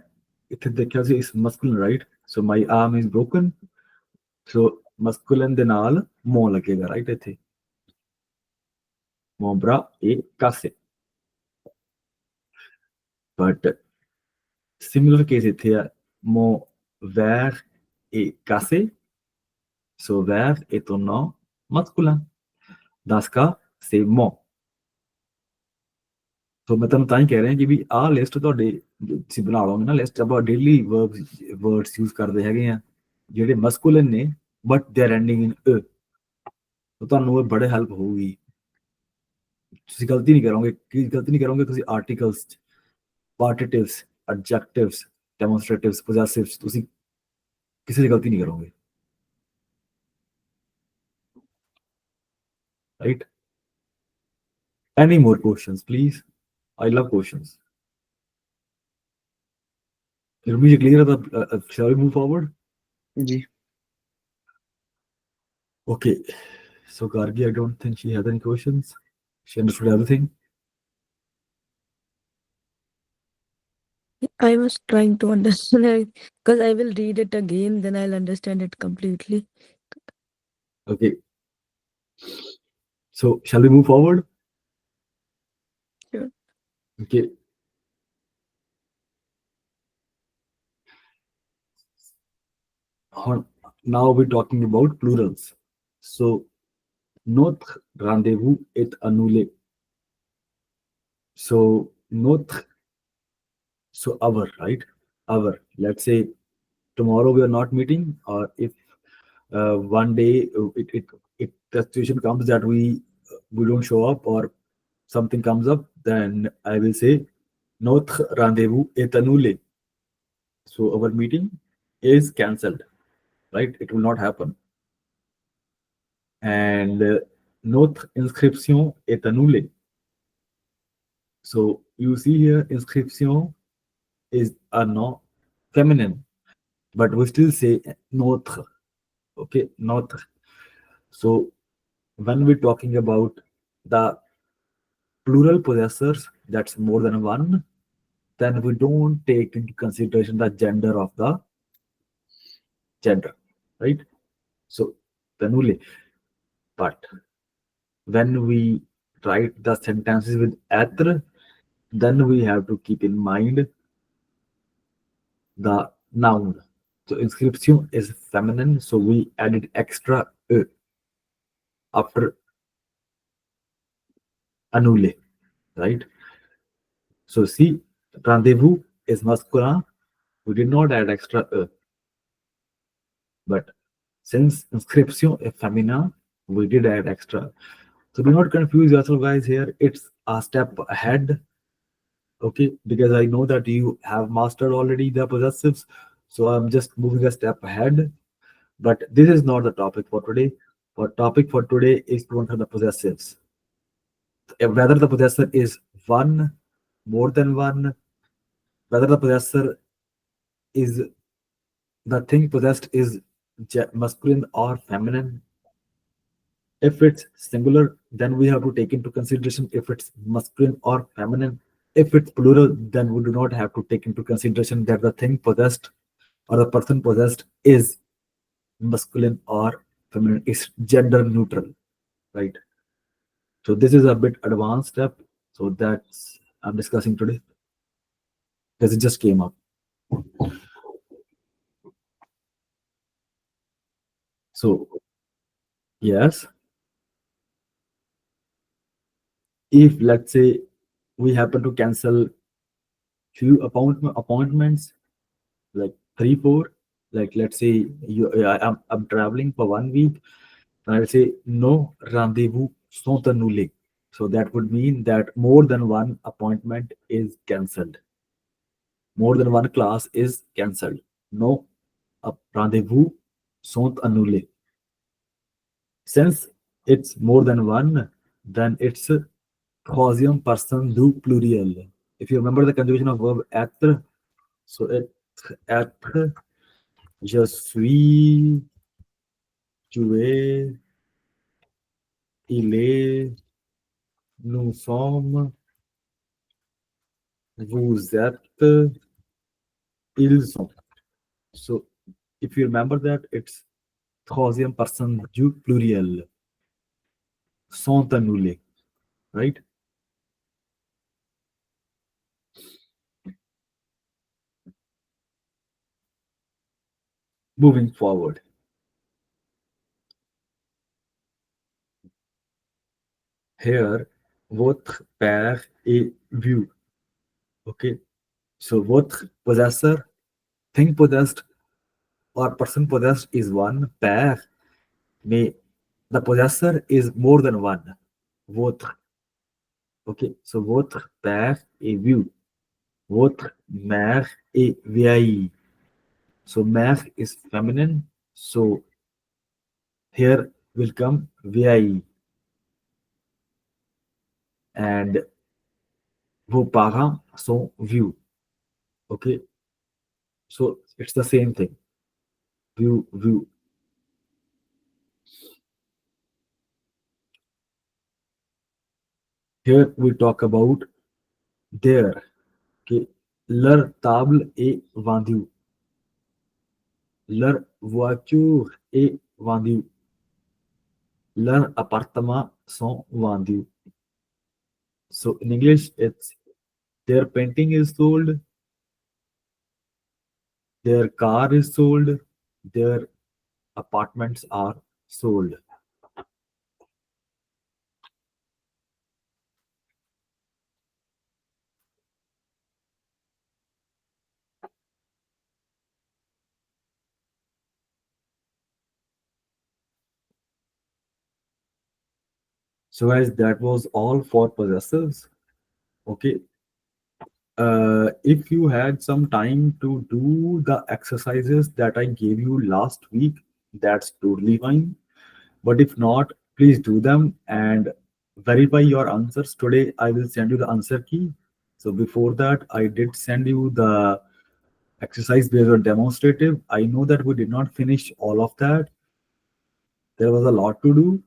Speaker 1: ਇੱਥੇ ਦੇਖਿਆ ਸੀ ਇਸ masculine, right, so my arm is broken. So masculine ਦੇ ਨਾਲ ਮੋ ਲੱਗੇਗਾ, right, ਇੱਥੇ mon bras est cassé. But similar case ਇੱਥੇ ਆ mon verre est cassé. So verre est un nom masculin. Dans ce cas, c'est mon. So ਮੈਂ ਤੁਹਾਨੂੰ ਤਾਂ ਹੀ ਕਹਿ ਰਿਹਾ ਕਿ ਵੀ ਆਹ ਲਿਸਟ ਤੁਹਾਡੇ ਤੁਸੀਂ ਬਣਾ ਲਓਗੇ ਨਾ, ਲਿਸਟ ਆਪਾਂ ਡੇਲੀ ਵਰਡਸ ਯੂਜ਼ ਕਰਦੇ ਹੈਗੇ ਆ ਜਿਹੜੇ ਮਸਕੂਲਿਨ ਨੇ ਬਟ ਦੇ ਆਰ ਐਂਡਿੰਗ ਇਨ ਅ. ਤੁਹਾਨੂੰ ਇਹ ਬੜੇ ਹੈਲਪ ਹੋਊਗੀ. ਤੁਸੀਂ ਗਲਤੀ ਨਹੀਂ ਕਰੋਗੇ. ਕੀ ਗਲਤੀ ਨਹੀਂ ਕਰੋਗੇ ਤੁਸੀਂ? ਆਰਟੀਕਲਸ, ਪਾਰਟੀਟਿਵਸ, ਐਡਜੈਕਟਿਵਸ, ਡੈਮੋਨਸਟ੍ਰੇਟਿਵਸ, ਪੋਜੈਸਿਵਸ, ਤੁਸੀਂ ਕਿਸੇ ਦੀ ਗਲਤੀ ਨਹੀਂ ਕਰੋਗੇ, right? Any more questions, please? I love questions. Is it clear? Shall we move forward?
Speaker 2: ਜੀ.
Speaker 1: Okay. So Gargi, I don't think she has any questions. She understood everything.
Speaker 4: I was trying to understand because I will read it again, then I'll understand it completely.
Speaker 1: Okay. So shall we move forward?
Speaker 4: Sure.
Speaker 1: Okay. Now we're talking about plurals. So notre rendez-vous est annulé. So notre So our, right? Our. Let's say tomorrow we are not meeting, or if one day it the situation comes that we don't show up, or something comes up, then I will say notre rendezvous est annulé. So our meeting is cancelled, right? It will not happen. And notre inscription est annulée. So you see here, inscription is a no feminine, but we still say notre. Okay, notre. So when we're talking about the plural possessors, that's more than one, then we don't take into consideration the gender of the gender, right? So tanule. But when we write the sentences with être, then we have to keep in mind the noun. So inscription is feminine, so we added extra e after annule, right? So see, rendezvous is masculine. We did not add extra e, but since inscription is feminine, we did add extra. So do not confuse yourself, guys. Here, it's a step ahead. Okay, because I know that you have mastered already the possessives, so I'm just moving a step ahead. But this is not the topic for today. For topic for today is to enter the possessives. Whether the possessor is one, more than one, whether the possessor is the thing possessed is masculine or feminine. If it's singular, then we have to take into consideration if it's masculine or feminine. If it's plural, then we do not have to take into consideration that the thing possessed or the person possessed is masculine or feminine. It's gender neutral, right? So this is a bit advanced step. So that's I'm discussing today because it just came up. So yes, if let's say we happen to cancel few appointments, like 3 4, like let's say I'm traveling for 1 week, and I'll say no rendezvous sont annulés. So that would mean that more than one appointment is cancelled, more than one class is cancelled. No rendezvous sont annulés. Since it's more than one, then it's troisième person du pluriel. If you remember the conjugation of verb être, so être, je suis, tu es, il est, nous sommes, vous êtes, ils sont. So if you remember that, it's troisième person du pluriel. Sont annulés, right? Moving forward. Here, votre père est vu. Okay. So votre possessor, thing possessed or person possessed is one. Père, mais the possessor is more than one. Votre. Okay. So votre père est vu. Votre mère est vieille. So mère is feminine. So here will come vieille. And vos parents sont vieux. Okay. So it's the same thing. View, view. Here we talk about their. Okay. Leur table est vendue. Leur voiture est vendue. Leurs appartements sont vendus. So in English, it's their painting is sold, their car is sold, their apartments are sold. So guys, that was all for possessives. Okay. If you had some time to do the exercises that I gave you last week, that's totally fine. But if not, please do them and verify your answers. Today, I will send you the answer key. So before that, I did send you the exercise based on demonstrative. I know that we did not finish all of that. There was a lot to do,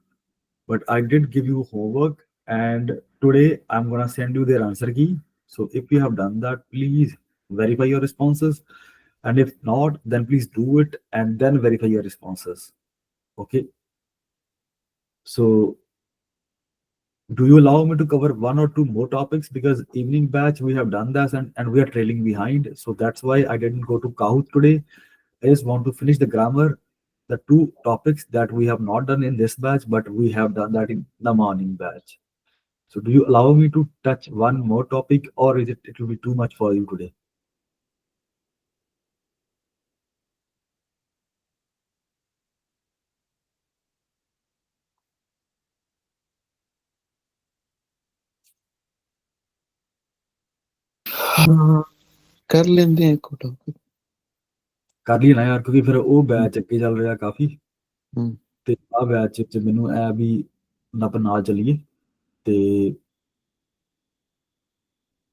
Speaker 1: but I did give you homework. And today, I'm going to send you their answer key. So if you have done that, please verify your responses. And if not, then please do it and then verify your responses. Okay. So do you allow me to cover one or two more topics? Because evening batch, we have done this and we are trailing behind. So that's why I didn't go to Kahoot today. I just want to finish the grammar, the two topics that we have not done in this batch, but we have done that in the morning batch. So do you allow me to touch one more topic, or is it will be too much for you today?
Speaker 2: ਹਾਂ ਕਰ ਲੈਂਦੇ ਆ ਇੱਕ topic
Speaker 1: ਕਰ ਲਈ ਨਾ ਯਾਰ, ਕਿਉਂਕਿ ਫਿਰ ਉਹ ਬੈਚ ਅੱਗੇ ਚੱਲ ਰਿਹਾ ਕਾਫੀ,
Speaker 2: ਹੂੰ
Speaker 1: ਤੇ ਆਹ ਬੈਚ ਚ ਮੈਨੂੰ ਐ ਵੀ ਆਪਾਂ ਨਾਲ ਚੱਲੀਏ। ਤੇ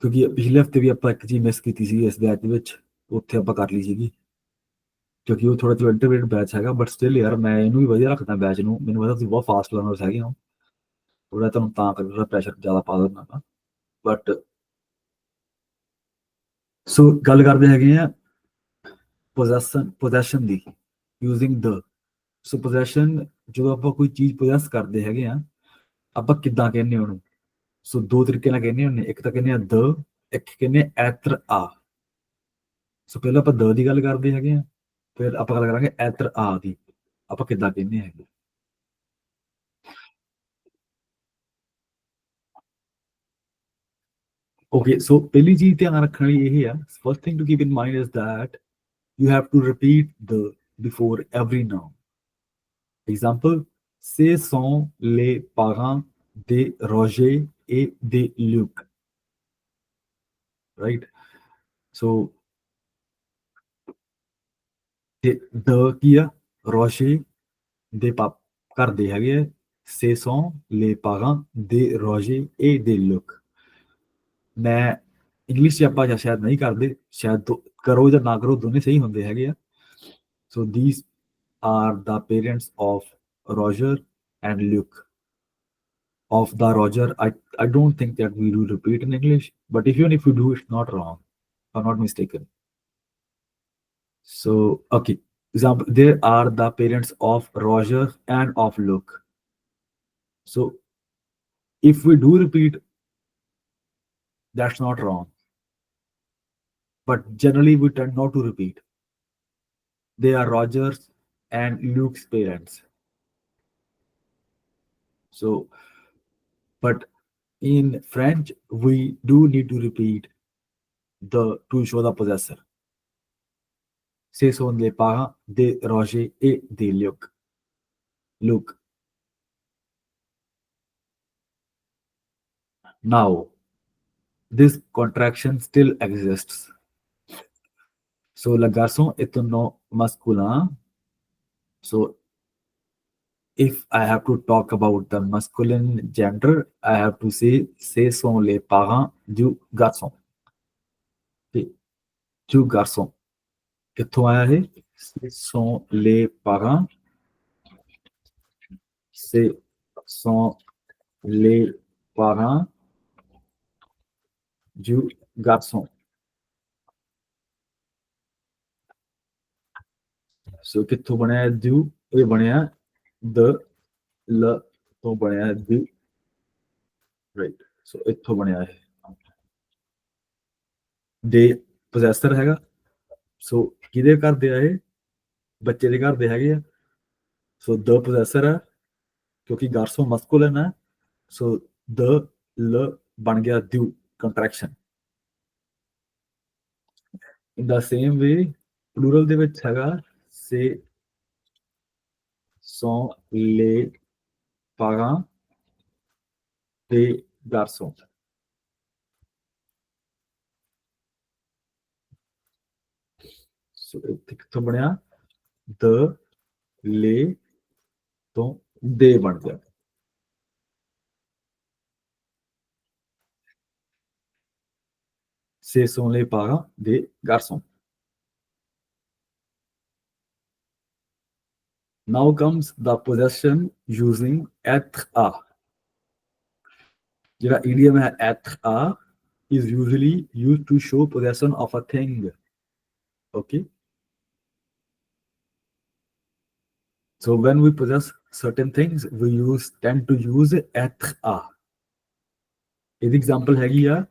Speaker 1: ਕਿਉਂਕਿ ਪਿਛਲੇ ਹਫਤੇ ਵੀ ਆਪਾਂ ਇੱਕ ਚੀਜ਼ ਮਿਸ ਕੀਤੀ ਸੀ ਇਸ ਬੈਚ ਦੇ ਵਿੱਚ, ਉੱਥੇ ਆਪਾਂ ਕਰ ਲਈ ਸੀਗੀ, ਕਿਉਂਕਿ ਉਹ ਥੋੜਾ ਜਿਹਾ ਇੰਟਰਮੀਡੀਏਟ ਬੈਚ ਹੈਗਾ। ਬਟ ਸਟਿਲ ਯਾਰ, ਮੈਂ ਇਹਨੂੰ ਵੀ ਵਧੀਆ ਰੱਖਦਾ ਬੈਚ ਨੂੰ। ਮੈਨੂੰ ਪਤਾ ਤੁਸੀਂ ਬਹੁਤ ਫਾਸਟ ਲਰਨਰਸ ਹੈਗੇ ਹੋ, ਥੋੜਾ ਤੁਹਾਨੂੰ ਤਾਂ ਕਰਕੇ ਥੋੜਾ ਪ੍ਰੈਸ਼ਰ ਜ਼ਿਆਦਾ ਪਾ ਦਿੰਦਾ ਵਾ। ਬਟ ਸੋ ਗੱਲ ਕਰਦੇ ਹੈਗੇ ਆ ਪੋਜੈਸ਼ਨ ਦੀ, ਯੂਜ਼ਿੰਗ ਦ। ਸੋ ਪੋਜੈਸ਼ਨ, ਜਦੋਂ ਆਪਾਂ ਕੋਈ ਚੀਜ਼ ਪੋਜੈਸ ਕਰਦੇ ਹੈਗੇ ਆ, ਆਪਾਂ ਕਿੱਦਾਂ ਕਹਿੰਦੇ ਉਹਨੂੰ? ਸੋ ਦੋ ਤਰੀਕੇ ਨਾਲ ਕਹਿੰਦੇ ਹੁੰਦੇ। ਇੱਕ ਤਾਂ ਕਹਿੰਦੇ ਆ ਦ, ਇੱਕ ਕਹਿੰਦੇ ਐਤਰ ਆ। ਸੋ ਪਹਿਲਾਂ ਆਪਾਂ ਦ ਦੀ ਗੱਲ ਕਰਦੇ ਹੈਗੇ ਆ, ਫਿਰ ਆਪਾਂ ਗੱਲ ਕਰਾਂਗੇ ਐਤਰ ਆ ਦੀ, ਆਪਾਂ ਕਿੱਦਾਂ ਕਹਿੰਦੇ ਹੈਗੇ। Okay, so ਪਹਿਲੀ ਚੀਜ਼ ਧਿਆਨ ਰੱਖਣ ਲਈ ਇਹ ਆ, first thing to keep in mind is that you have to repeat the before every noun. Example, ce sont les parents de Roger et de Luc. Right? So the ਕੀ ਆ? Roger ਦੇ ਘਰ ਦੇ ਹੈਗੇ ਆ, ce sont les parents de Roger et de Luc. ਮੈਂ English 'ਚ ਆਪਾਂ ਸ਼ਾਇਦ ਨਹੀਂ ਕਰਦੇ, ਸ਼ਾਇਦ ਕਰੋ ਜਾਂ ਨਾ ਕਰੋ, ਦੋਨੇ ਸਹੀ ਹੁੰਦੇ ਹੈਗੇ ਆ। ਸੋ these are the parents of Roger and Luke. Of the Roger, I don't think that we do repeat in English, but even if we do, it's not wrong, if I'm not mistaken. So, okay. Example, there are the parents of Roger and of Luke. So, if we do repeat, that's not wrong. But generally, we tend not to repeat. They are Roger's and Luke's parents. So, but in French, we do need to repeat the to show the possessor. Ce sont les parents de Roger et de Luc. Luke. Now, this contraction still exists. So, le garçon est un nom masculin. So, if I have to talk about the masculine gender, I have to say ce sont les parents du garçon. Okay. Du garçon. कित्थों आया है? Ce sont les parents. Ce sont les parents du garçon. So ਕਿੱਥੋਂ ਬਣਿਆ do? ਇਹ ਬਣਿਆ the l ਤੋਂ ਬਣਿਆ do. Right. So ਇੱਥੋਂ ਬਣਿਆ ਹੈ ਦੇ possessor ਹੈਗਾ। ਸੋ ਕਿਹਦੇ ਘਰ ਦੇ ਆ ਇਹ? ਬੱਚੇ ਦੇ ਘਰ ਦੇ ਹੈਗੇ ਆ। ਸੋ the possessor ਆ, ਕਿਉਂਕਿ garçon masculine ਹੈ। ਸੋ the l ਬਣ ਗਿਆ do, contraction. In the same way, plural ਦੇ ਵਿੱਚ ਹੈਗਾ ce sont les parents des garçons. So ਇੱਥੇ ਕਿੱਥੋਂ ਬਣਿਆ the les ਤੋਂ ਦੇ ਬਣ ਗਿਆ ce sont les parents des garçons. Now comes the possession using être à. ਜਿਹੜਾ idiom ਹੈ être à is usually used to show possession of a thing. Okay. So when we possess certain things, we tend to use être à. An example ਹੈਗੀ ਆ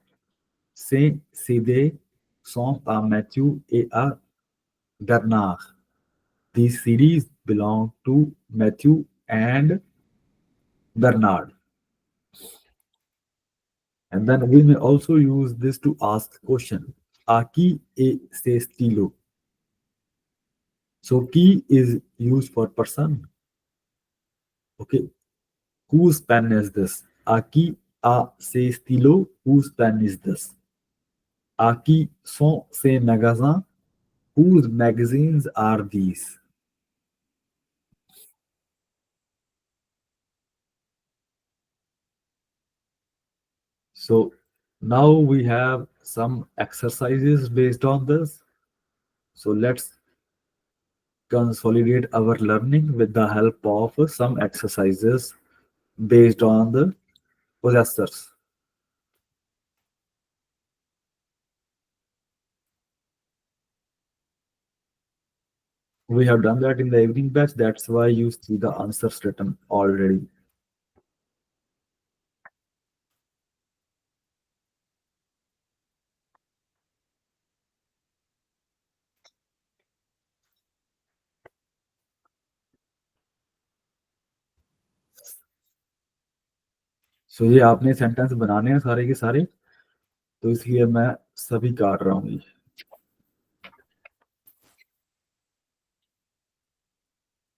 Speaker 1: c'est des sont à Matthew et à Bernard. These series belong to Matthew and Bernard. And then we may also use this to ask question. A qui est ce stylo? So qui is used for person. Okay. Whose pen is this? A qui a ce stylo? Whose pen is this? A qui sont ces magasins? Whose magazines are these? So now we have some exercises based on this. So let's consolidate our learning with the help of some exercises based on the possessors. We have done that in the evening batch. That's why you see the answers written already. So ये आपने sentence बनाने हैं सारे के सारे, तो इसलिए मैं सभी काट रहा हूँ.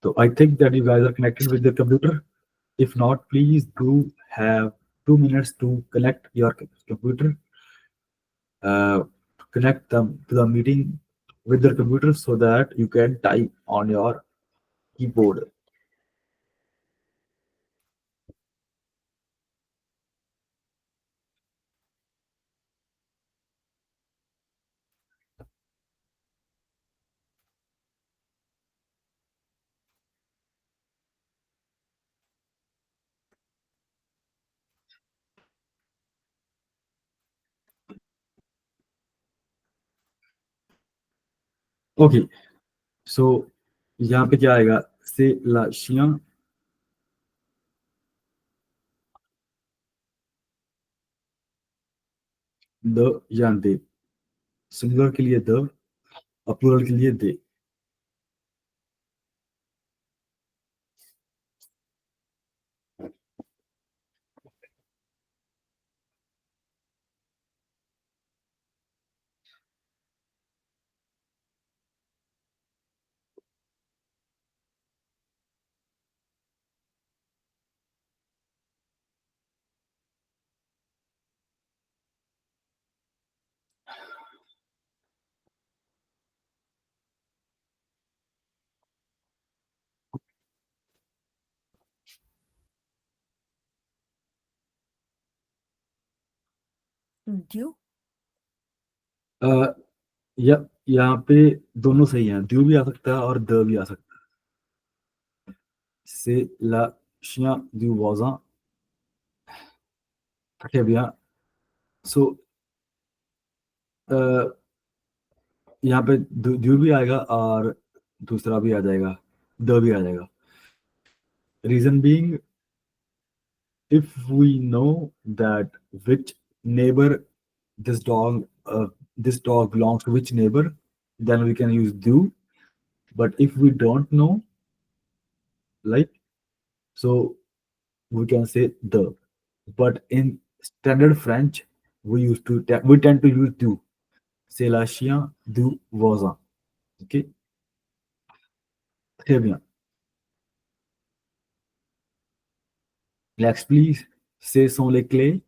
Speaker 1: So I think that you guys are connected with the computer. If not, please do have 2 minutes to connect your computer, connect them to the meeting with the computer so that you can type on your keyboard. Okay, so यहाँ पे क्या आएगा? C'est la chien de या दे. Singular के लिए the और plural के लिए दे.
Speaker 4: Due?
Speaker 1: या यहाँ पे दोनों सही हैं. ड्यू भी आ सकता है और द भी आ सकता है. C'est la chien du voisin. Très bien. So यहाँ पे ड्यू भी आएगा और दूसरा भी आ जाएगा, द भी आ जाएगा. Reason being, if we know that which neighbor this dog belongs to which neighbor, then we can use do. But if we don't know, like, so we can say the. But in standard French, we tend to use do. C'est la chien du voisin. Okay. Très bien. Next, please. Ce sont les clés.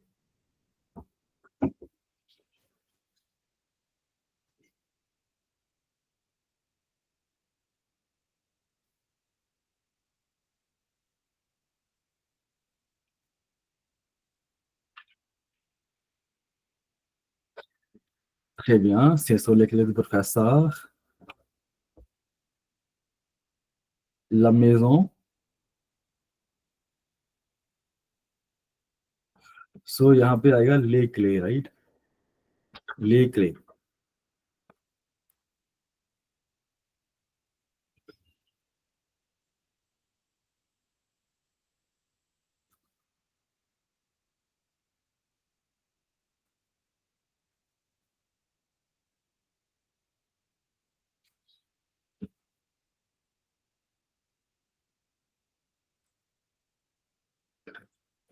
Speaker 1: Très bien, ce sont les clés du professeur. La maison. So यहाँ पे आएगा les clés, right? Les clés.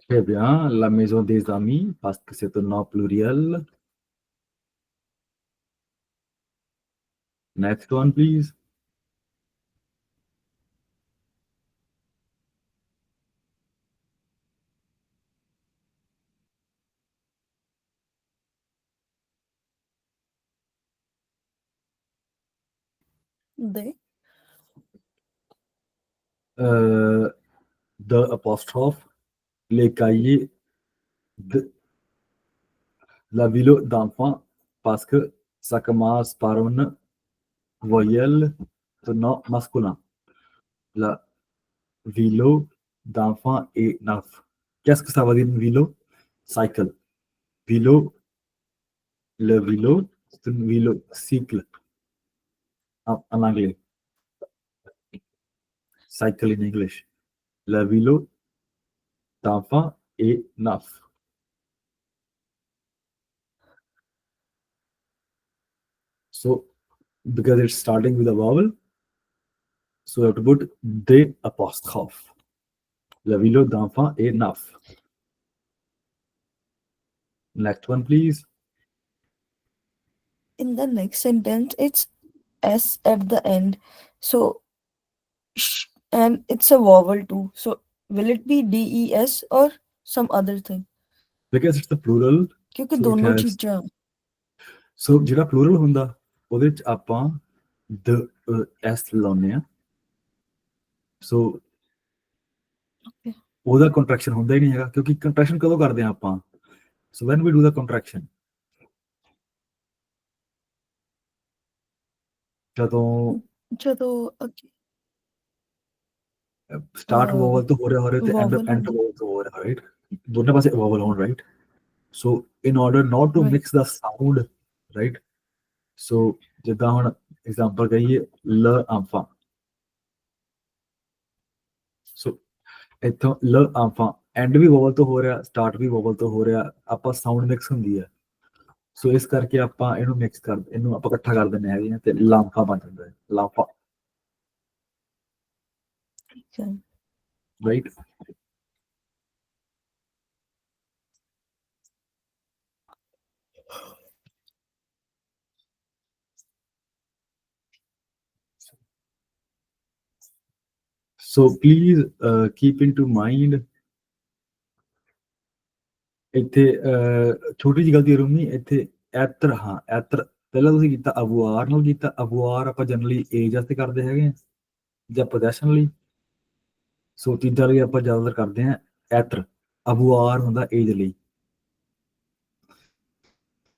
Speaker 1: Très bien, la maison des amis, parce que c'est un nom pluriel. Next one, please.
Speaker 4: They.
Speaker 1: The apostrophe, les cahiers, la ville d'enfant, parce que ça commence par une voyelle de nom masculin. La vélo d'enfant est neuf. Qu'est-ce que ça veut dire vélo? Cycle. Vélo, le vélo, c'est un vélo cycle en anglais. Cycle in English. Le vélo d'enfant est neuf. So, because it's starting with a vowel, so you have to put de apostrophe. Le vélo d'enfant est neuf. Next one, please.
Speaker 4: In the next sentence, it's S at the end. So, and it's a vowel too. So, will it be DES or some other thing?
Speaker 1: Because it's the plural,
Speaker 4: क्योंकि
Speaker 1: so it
Speaker 4: दोनों
Speaker 1: has.
Speaker 4: चीਜ਼ਾਂ
Speaker 1: So ਜਿਹੜਾ plural ਹੁੰਦਾ ਉਹਦੇ ਚ ਆਪਾਂ the s ਲਾਉਂਦੇ ਆ ਸੋ ਉਹਦਾ ਕੰਟਰੈਕਸ਼ਨ ਹੁੰਦਾ ਹੀ ਨਹੀਂ ਹੈਗਾ ਕਿਉਂਕਿ ਕੰਟਰੈਕਸ਼ਨ ਕਦੋਂ ਕਰਦੇ ਆ ਆਪਾਂ so when we do the contraction ਜਦੋਂ ਸਟਾਰਟ ਵੋਵਲ ਤੋਂ ਹੋ ਰਿਹਾ ਹੋਵੇ ਤੇ ਐਂਡ ਵੋਵਲ ਤੋਂ ਹੋ ਰਿਹਾ ਰਾਈਟ ਦੋਨੇ ਪਾਸੇ ਵੋਵਲ ਹੋਣ right so in order not to mix the sound right so ਜਿੱਦਾਂ ਹੁਣ ਐਗਜ਼ਾਮਪਲ ਕਹੀਏ ਲ ਆਂਫਾ ਸੋ ਇੱਥੋਂ ਲ ਆਂਫਾ ਐਂਡ ਵੀ ਵੋਵਲ ਤੋਂ ਹੋ ਰਿਹਾ ਸਟਾਰਟ ਵੀ ਵੋਵਲ ਤੋਂ ਹੋ ਰਿਹਾ ਆਪਾਂ ਸਾਊਂਡ ਮਿਕਸ ਹੁੰਦੀ ਹੈ ਸੋ ਇਸ ਕਰਕੇ ਆਪਾਂ ਇਹਨੂੰ ਮਿਕਸ ਕਰ ਇਹਨੂੰ ਆਪਾਂ ਇਕੱਠਾ ਕਰ ਦਿੰਦੇ ਹੈਗੇ ਤੇ ਲਾਂਫਾ ਬਣ ਜਾਂਦਾ ਹੈ ਲਾਂਫਾ right so please keep into mind ਇੱਥੇ ਛੋਟੀ ਜਿਹੀ ਗਲਤੀ ਰੂਮੀ ਇੱਥੇ ਐਤਰ ਹਾਂ ਐਤਰ ਪਹਿਲਾਂ ਤੁਸੀਂ ਕੀਤਾ ਅਬੂਆਰ ਨਾਲ ਕੀਤਾ ਅਬੂਆਰ ਆਪਾਂ ਜਨਰਲੀ ਏਜ ਵਾਸਤੇ ਕਰਦੇ ਹੈਗੇ ਆ ਜਾਂ ਪੋਜੈਸ਼ਨ ਲਈ ਸੋ ਚੀਜ਼ਾਂ ਲਈ ਆਪਾਂ ਜ਼ਿਆਦਾਤਰ ਕਰਦੇ ਹਾਂ ਐਤਰ ਅਬੂਆਰ ਹੁੰਦਾ ਏਜ ਲਈ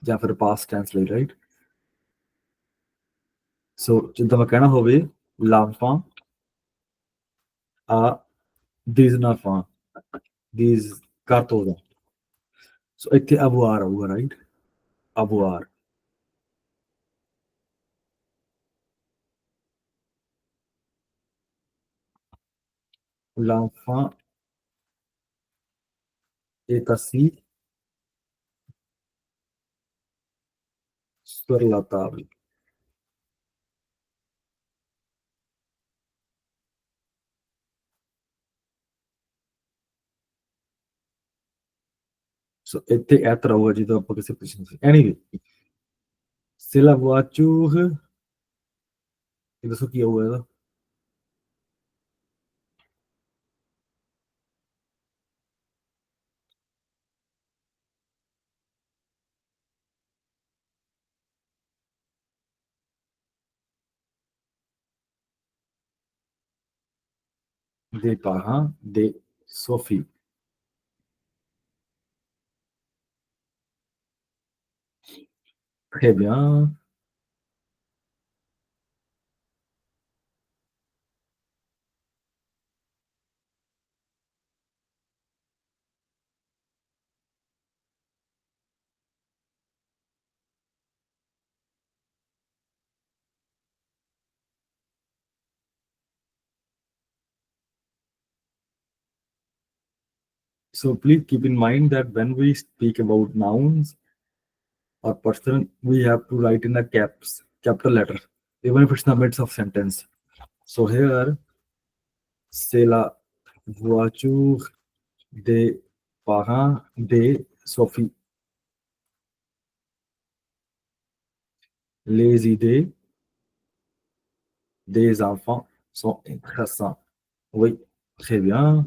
Speaker 1: ਜਾਂ ਫਿਰ ਪਾਸਟ ਟੈਂਸ ਲਈ ਰਾਈਟ ਸੋ ਜਿੱਦਾਂ ਮੈਂ ਕਹਿਣਾ ਹੋਵੇ ਲਾਂਫਾਂ ਆ these ਨਾਫਾਂ these ਕਰ ਤੋਦਾ ਸੋ ਇੱਥੇ ਅਬੂਆਰ ਆਊਗਾ ਰਾਈਟ ਅਬੂਆਰ l'enfant est assis sur la table so ਇੱਥੇ ਐਤਰ ਆਊਗਾ ਜਦੋਂ ਆਪਾਂ ਕਿਸੇ ਪੁੱਛਣ ਸੀ ਐਨੀਵੇ c'est la voiture ਇਹ ਦੱਸੋ ਕੀ ਆਊਗਾ ਇਹਦਾ des parents de Sophie. Très bien. So please keep in mind that when we speak about nouns or person, we have to write in a capital letter, even if it's in the midst of sentence. So here, c'est la voiture des parents de Sophie. Les idées des enfants sont intéressantes. Oui, très bien.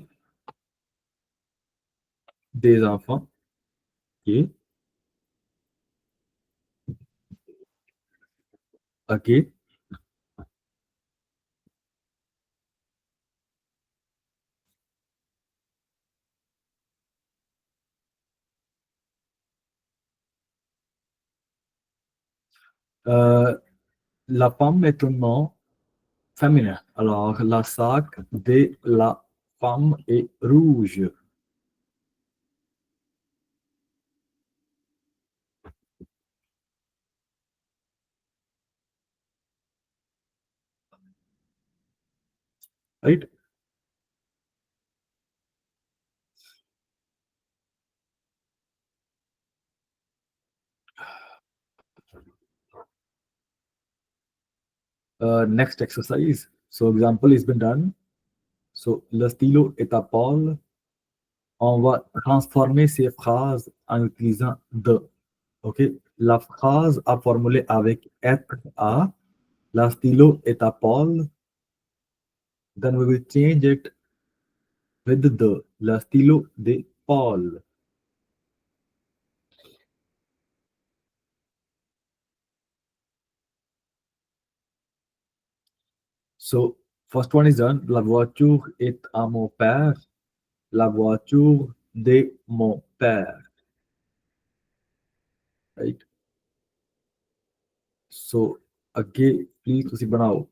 Speaker 1: Des enfants. OK. OK. Euh, la femme est un nom féminin. Alors, la sac de la femme est rouge. Right? Next exercise. So, example has been done. So, le stylo est à Paul. On va transformer ces phrases en utilisant de. OK? La phrase à formuler avec être à. La stylo est à Paul. Then we will change it with the. La stylo de Paul. So, first one is done. La voiture est à mon père. La voiture de mon père. Right? So, again, please ਤੁਸੀਂ ਬਣਾਓ.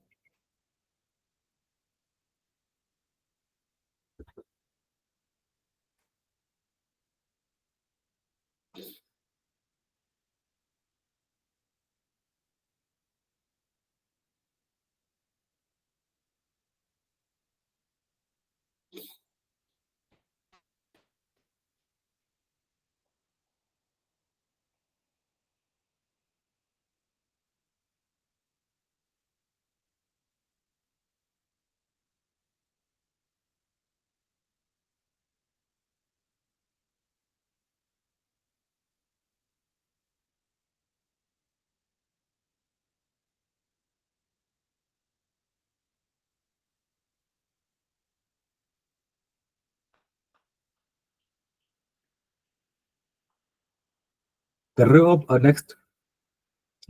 Speaker 1: कर रहे हो आप next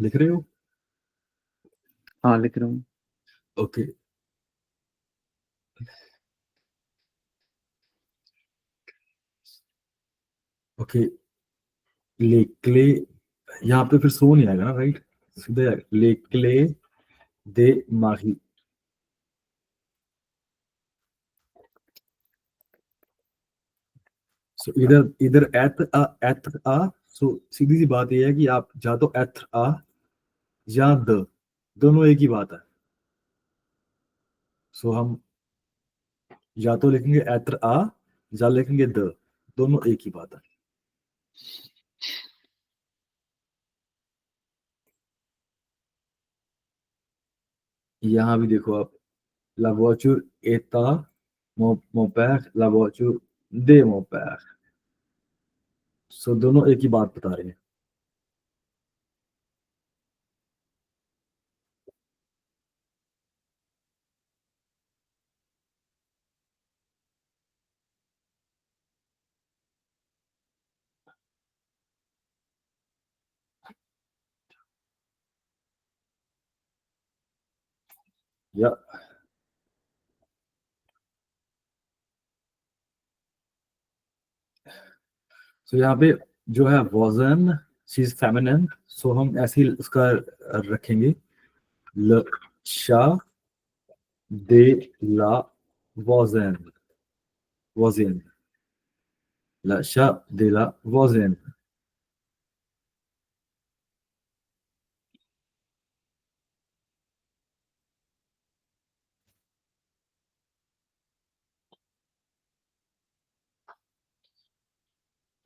Speaker 1: लिख रहे हो
Speaker 3: हाँ लिख रहा हूँ
Speaker 1: ओके ओके ले क्ले यहाँ पे फिर सो नहीं आएगा ना राइट सीधे ले क्ले दे माही सो इधर इधर एथ आ सो सीधी सी बात ये है कि आप या तो एथ आ या द दोनों एक ही बात है सो हम या तो लिखेंगे एथ आ या लिखेंगे द दोनों एक ही बात है यहाँ भी देखो आप la voiture est à mon père la voiture de mon père सो दोनों एक ही बात बता रहे हैं या सो यहाँ पे जो है वॉजन शी इज फेमिनिन, सो हम ऐसे ही उसका रखेंगे ल शा दे ला वॉजन वॉजन ल शा दे ला वॉजन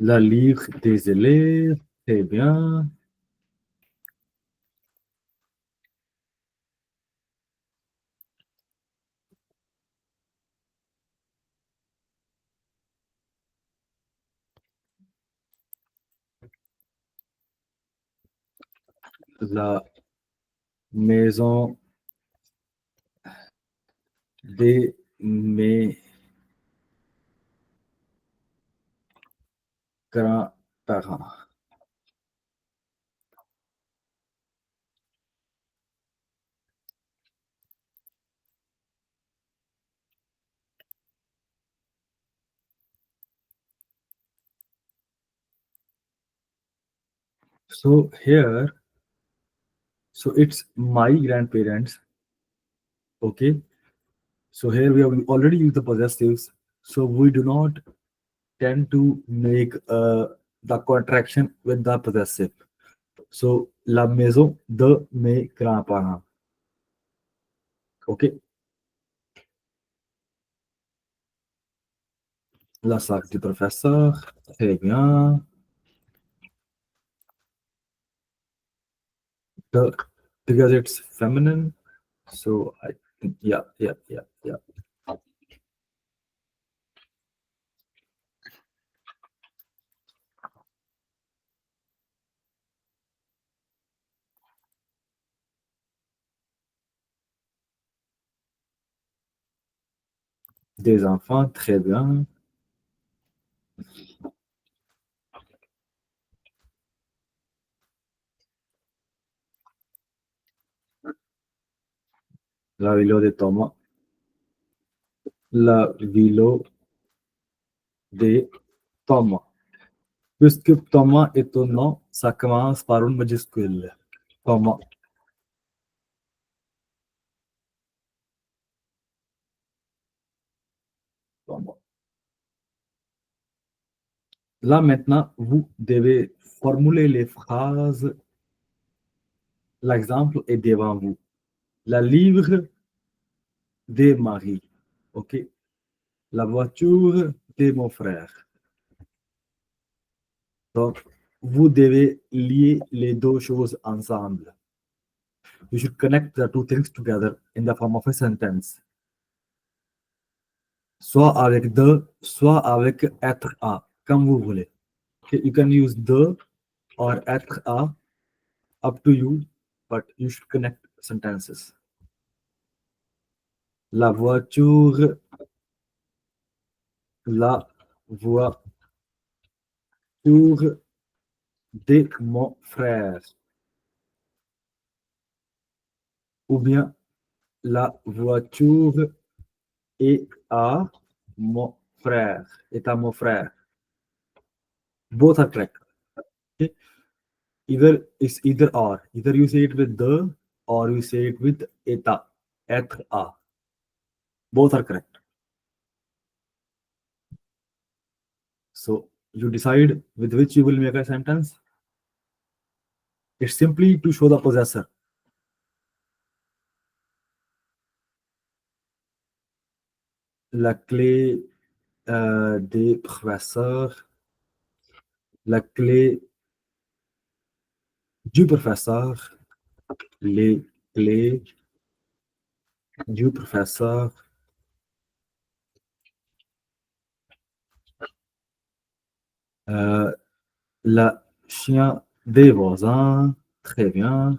Speaker 1: la livre des élèves, très bien. La maison des mes grands-parents. So here, so it's my grandparents. Okay. So here we have already used the possessives. So we do not tend to make the contraction with the possessive. So la maison de mes grands-parents. Okay. La sac du professeur. Très bien. The, because it's feminine. So I think, yeah. Des enfants, très bien. La vélo de Thomas. La vélo de Thomas. Puisque Thomas est un nom, ça commence par une majuscule. Thomas. Thomas. Là maintenant, vous devez formuler les phrases. L'exemple est devant vous. La livre de Marie. OK. La voiture de mon frère. Donc, vous devez lier les deux choses ensemble. You should connect the two things together in the form of a sentence. Soit avec de, soit avec être à, comme vous voulez. Okay, you can use de or être à, up to you, but you should connect sentences. La voiture, la voiture de mon frère. Ou bien la voiture est à mon frère. Est à mon frère. Both are correct. Okay? Either it's either or. Either you say it with the or you say it with eta. Être à. Both are correct. So you decide with which you will make a sentence. It's simply to show the possessor. La clé des professeurs. La clé du professeur. Les clés du professeur. La chien des voisins. Très bien.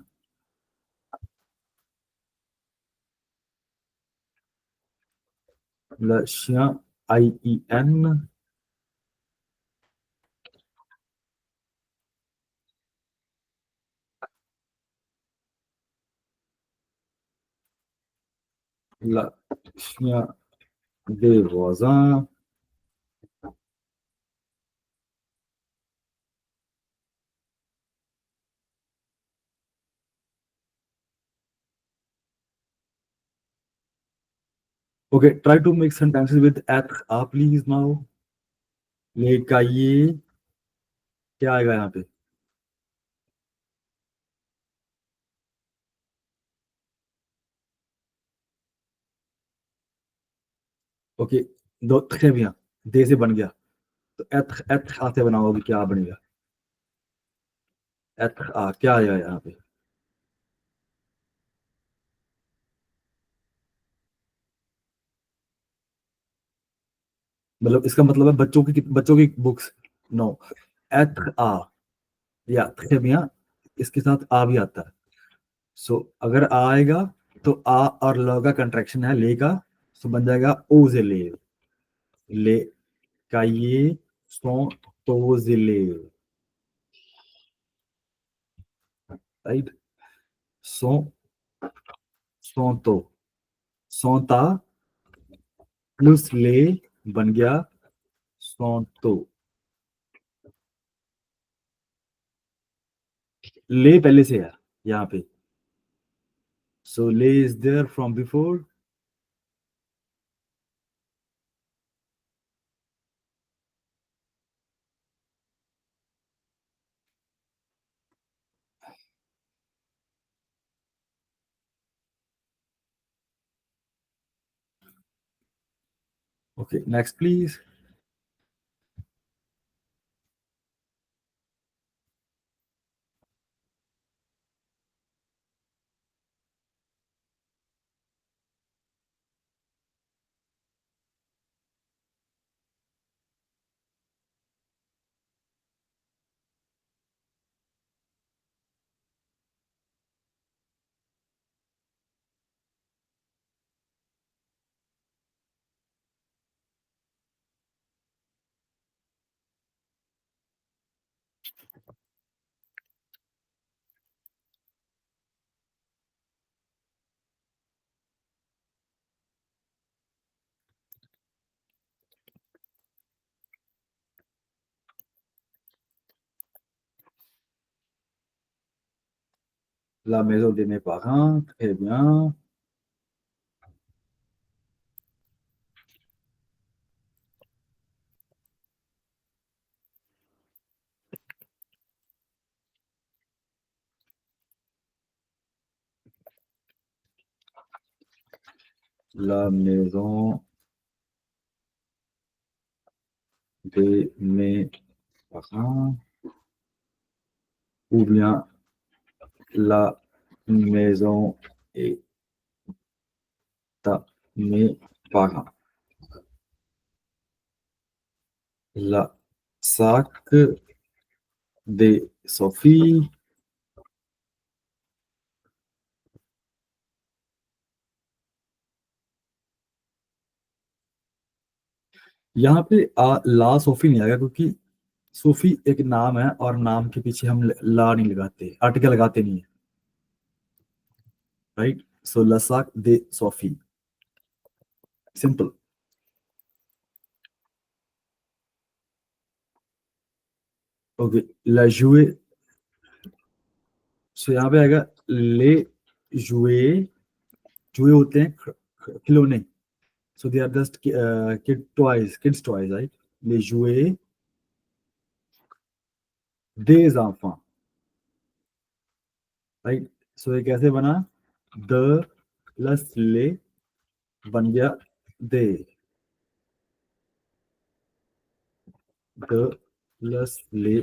Speaker 1: Le chien IEN. Le chien des voisins. Okay, try to make sentences with être a please now. लेकाइए क्या आएगा यहाँ पे? Okay, दो très bien, दे से बन गया, तो être आ से बना होगा, क्या बनेगा? être आ क्या आएगा यहाँ पे? मतलब इसका मतलब है बच्चों की बुक्स। नो, être आ या très bien, इसके साथ आ भी आता है। सो अगर आ आएगा तो आ और ल का कंट्रैक्शन है ले का, सो बन जाएगा ओ से ले cahiers sont aux élèves, right? Sont, sont aux, sont à plus les बन गया sont aux। ले पहले से है यहाँ पे, so ले is there from before. Okay, next please. La maison de mes parents, très bien. La maison de mes parents, ou bien la maison est à mes parents. La sac de Sophie, यहाँ पे ला Sophie नहीं आएगा क्योंकि Sophie एक नाम है और नाम के पीछे हम ला नहीं लगाते, आर्टिकल लगाते नहीं है, राइट? सो लसाक दे सोफी, सिंपल। ओके, ला जुए, सो यहाँ पे आएगा ले जुए, जुए होते हैं खिलौने, so they are just kids toys, right? ले जुए des enfants, राइट? सो ये कैसे बना? द प्लस ले बन गया दे, द प्लस ले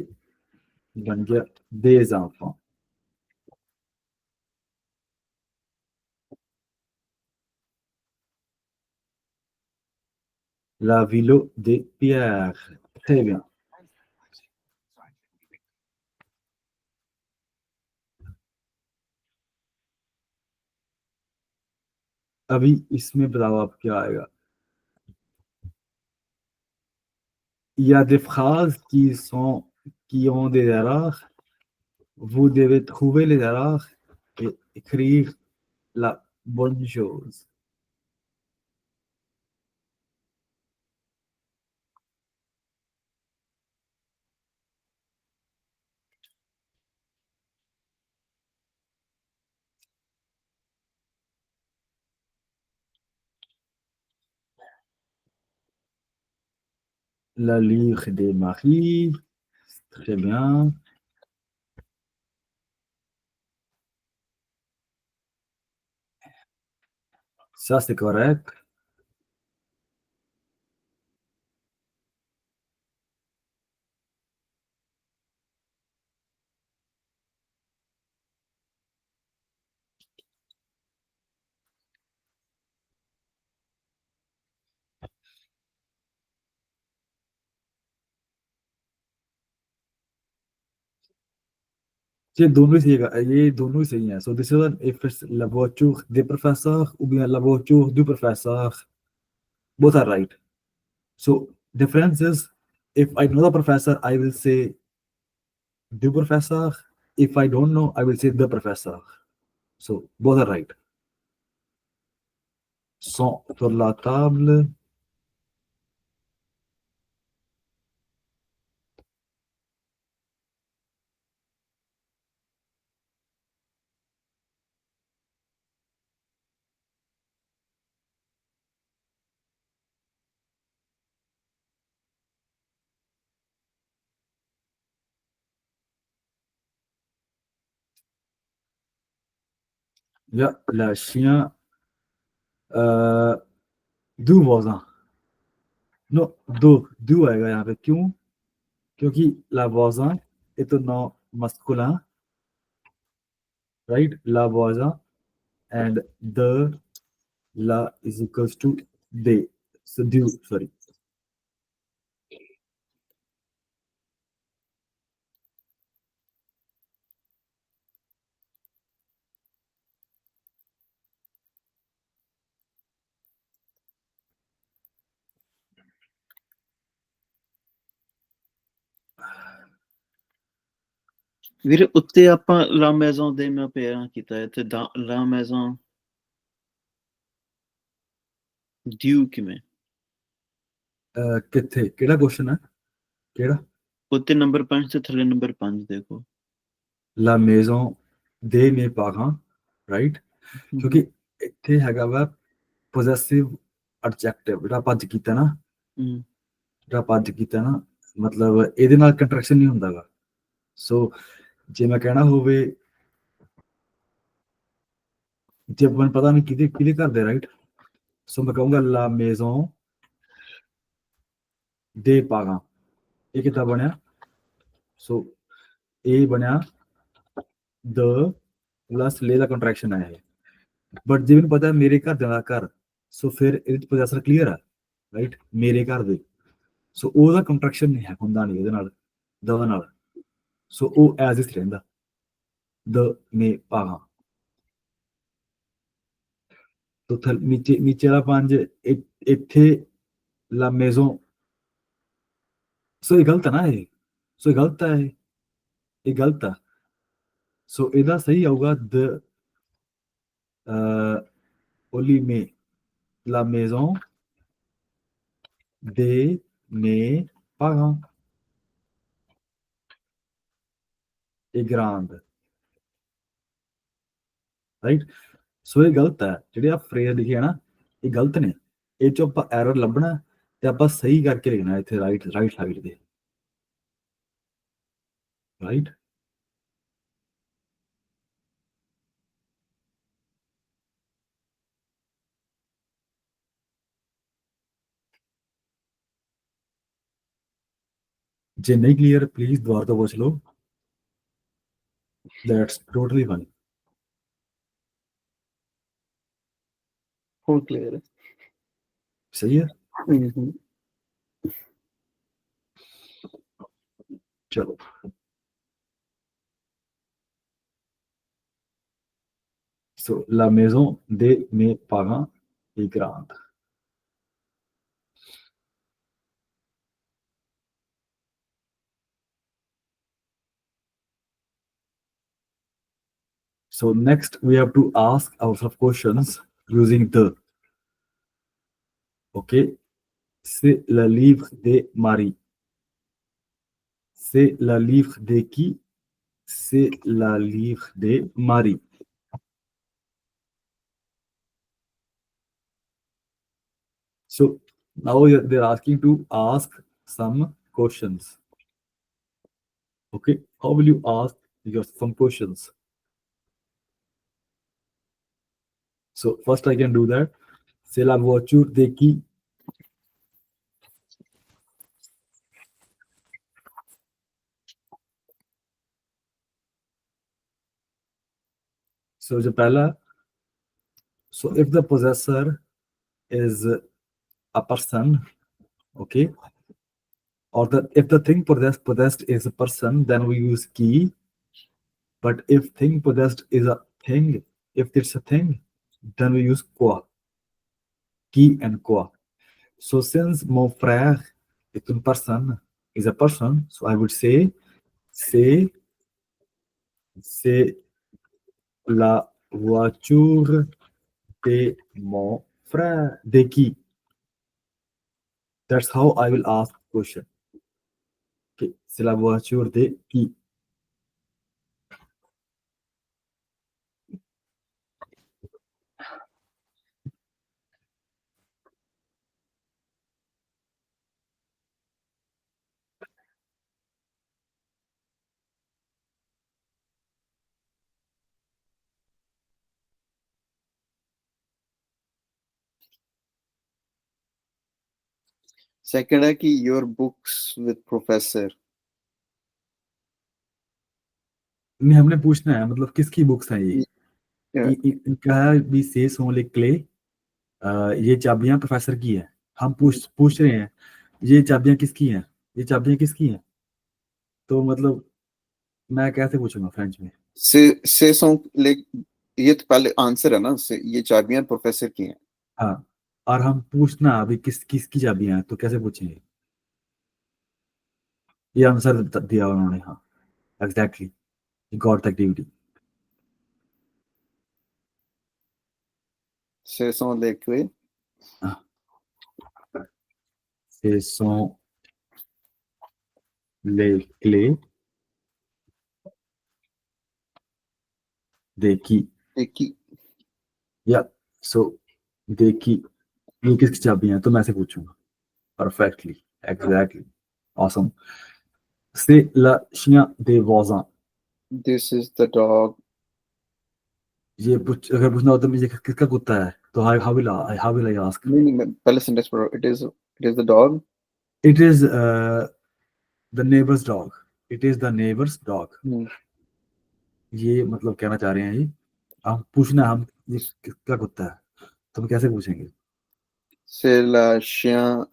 Speaker 1: बन गया des enfants. La ville de Pierre, très bien. अभी इसमें बताओ आप क्या आएगा? Il y a des phrases qui ont des erreurs. Vous devez trouver les erreurs et écrire la bonne chose. La livre des maris. Très bien. Ça, c'est correct. ये दोनों ही सही है, ये दोनों ही सही हैं. So this is an if it's la voiture des professeurs ou bien la voiture du professeur. Both are right. So difference is if I know the professor, I will say du professeur. If I don't know, I will say the professor. So both are right. Sont sur la table. Il y a la chien du voisin. Non, du आएगा यहाँ पे क्यों? क्योंकि la voisin est un nom masculin, right? La voisin and the la is equals to they. So du, sorry.
Speaker 3: ਵੀਰੇ ਉੱਤੇ ਆਪਾਂ ਲਾ ਮੈਜ਼ੋਂ ਦੇ ਮੈਂ ਪੇਰਾਂ ਕੀਤਾ ਹੈ ਤੇ ਲਾ ਮੈਜ਼ੋਂ ਡਿਊ ਕਿਵੇਂ
Speaker 1: ਕਿੱਥੇ ਕਿਹੜਾ ਕੁਐਸਚਨ ਹੈ ਕਿਹੜਾ
Speaker 3: ਉੱਤੇ ਨੰਬਰ 5 ਤੇ ਥੱਲੇ ਨੰਬਰ 5 ਦੇਖੋ
Speaker 1: la maison des mes parents, right? ਕਿਉਂਕਿ ਇੱਥੇ ਹੈਗਾ ਵਾ possessive adjective ਜਿਹੜਾ ਆਪਾਂ ਅੱਜ ਕੀਤਾ ਨਾ ਮਤਲਬ ਇਹਦੇ ਨਾਲ ਕੰਟਰੈਕਸ਼ਨ ਨਹੀਂ ਹੁੰਦਾਗਾ. ਸੋ ਜੇ ਮੈਂ ਕਹਿਣਾ ਹੋਵੇ ਜੇ ਮੈਨੂੰ ਪਤਾ ਨਹੀਂ ਕਿਹਦੇ ਘਰ ਦੇ, ਰਾਈਟ? ਸੋ ਮੈਂ ਕਹੂੰਗਾ la maison des parents. ਇਹ ਕਿੱਦਾਂ ਬਣਿਆ? ਸੋ ਇਹ ਬਣਿਆ the plus ਲੈ ਦਾ ਕੰਟਰੈਕਸ਼ਨ ਹੈ ਇਹ. ਬਟ ਜੇ ਮੈਨੂੰ ਪਤਾ ਮੇਰੇ ਘਰਦਿਆਂ ਦਾ ਘਰ, ਸੋ ਫਿਰ ਇਹਦੇ 'ਚ ਪੋਜੈਸਰ ਕਲੀਅਰ ਆ, ਰਾਈਟ? ਮੇਰੇ ਘਰ ਦੇ. ਸੋ ਉਹਦਾ ਕੰਟਰੈਕਸ਼ਨ ਨਹੀਂ ਹੁੰਦਾ ਨਹੀਂ ਇਹਦੇ ਨਾਲ, ਦਾ ਨਾਲ. ਸੋ ਉਹ ਐਜ਼ ਇਟ ਰਹਿੰਦਾ, ਦ ਮੇ ਪਾਗਾ. ਤੋ ਨੀਚੇ ਵਾਲਾ 5 ਇੱਥੇ ਲਾ ਮੇਜ਼ੋਂ. ਸੋ ਇਹ ਗਲਤ ਆ ਨਾ, ਇਹ ਸੋ ਇਹ ਗਲਤ ਆ, ਇਹ ਗਲਤ ਆ. ਸੋ ਇਹਦਾ ਸਹੀ ਆਊਗਾ ਦ ਓਲੀ ਮੇ la maison de mes parents est grande, right? So ਇਹ ਗਲਤ ਹੈ, ਜਿਹੜੇ ਆ ਫਰੇਜ਼ ਲਿਖੇ ਆ ਨਾ ਇਹ ਗਲਤ ਨੇ. ਇਹ ਚੋਂ ਆਪਾਂ ਐਰਰ ਲੱਭਣਾ ਤੇ ਆਪਾਂ ਸਹੀ ਕਰਕੇ ਲਿਖਣਾ ਇੱਥੇ ਰਾਈਟ ਸਾਈਡ ਤੇ, ਰਾਈਟ? ਜੇ ਨਹੀਂ ਕਲੀਅਰ ਪਲੀਜ਼ ਦੁਬਾਰਾ ਤੋਂ ਪੁੱਛ ਲਓ. That's totally fine.
Speaker 3: ਹੁਣ ਕਲੀਅਰ ਹੈ.
Speaker 1: ਸਹੀ ਹੈ, ਚਲੋ. So, la maison de mes parents est grande. So next we have to ask ourselves questions using the. Okay, c'est le livre de Marie. C'est le livre de qui? C'est le livre de Marie. So now they're asking to ask some questions. Okay, how will you ask your some questions? So first I can do that. C'est la voiture de qui? So जो पहला, so if the possessor is a person, okay, or if the thing possessed is a person, then we use qui. But if thing possessed is a thing, if it's a thing, then we use quoi. Qui and quoi. So since mon frère est une personne, is a person, so I would say c'est la voiture de mon frère. De qui? That's how I will ask question. Okay, c'est la voiture de qui?
Speaker 2: Second है कि your books with professor.
Speaker 1: नहीं, हमने पूछना है मतलब किसकी books हैं ये? इनका है भी से sont les clés, ये चाबियां प्रोफेसर की है। हम पूछ रहे हैं ये चाबियां किसकी हैं, ये चाबियां किसकी हैं, तो मतलब मैं कैसे पूछूंगा फ्रेंच में?
Speaker 2: से sont les, ये तो पहले आंसर है ना, से ये चाबियां प्रोफेसर की हैं।
Speaker 1: हाँ, और हम पूछना अभी किसकी चाबियां हैं, तो कैसे पूछेंगे? ये आंसर दिया उन्होंने, हाँ एग्जैक्टली, गॉट द एक्टिविटी।
Speaker 2: से sont les clés,
Speaker 1: Ce sont les clés de qui?
Speaker 2: एक ही।
Speaker 1: या सो de qui, ये किसकी चाबियां हैं, तो मैं से पूछूंगा। Perfectly, exactly, awesome. C'est la chien des voisins.
Speaker 2: This is the dog.
Speaker 1: ये अगर पूछना होता है ये किसका कुत्ता है, तो how will I ask?
Speaker 2: नहीं, मैं पहले सेंटेंस पढ़ो। It is the dog.
Speaker 1: It is the neighbor's dog. It is the neighbor's dog. ये मतलब कहना चाह रहे हैं ये, हम पूछना हम ये किसका कुत्ता है, तो हम कैसे पूछेंगे?
Speaker 2: C'est la chien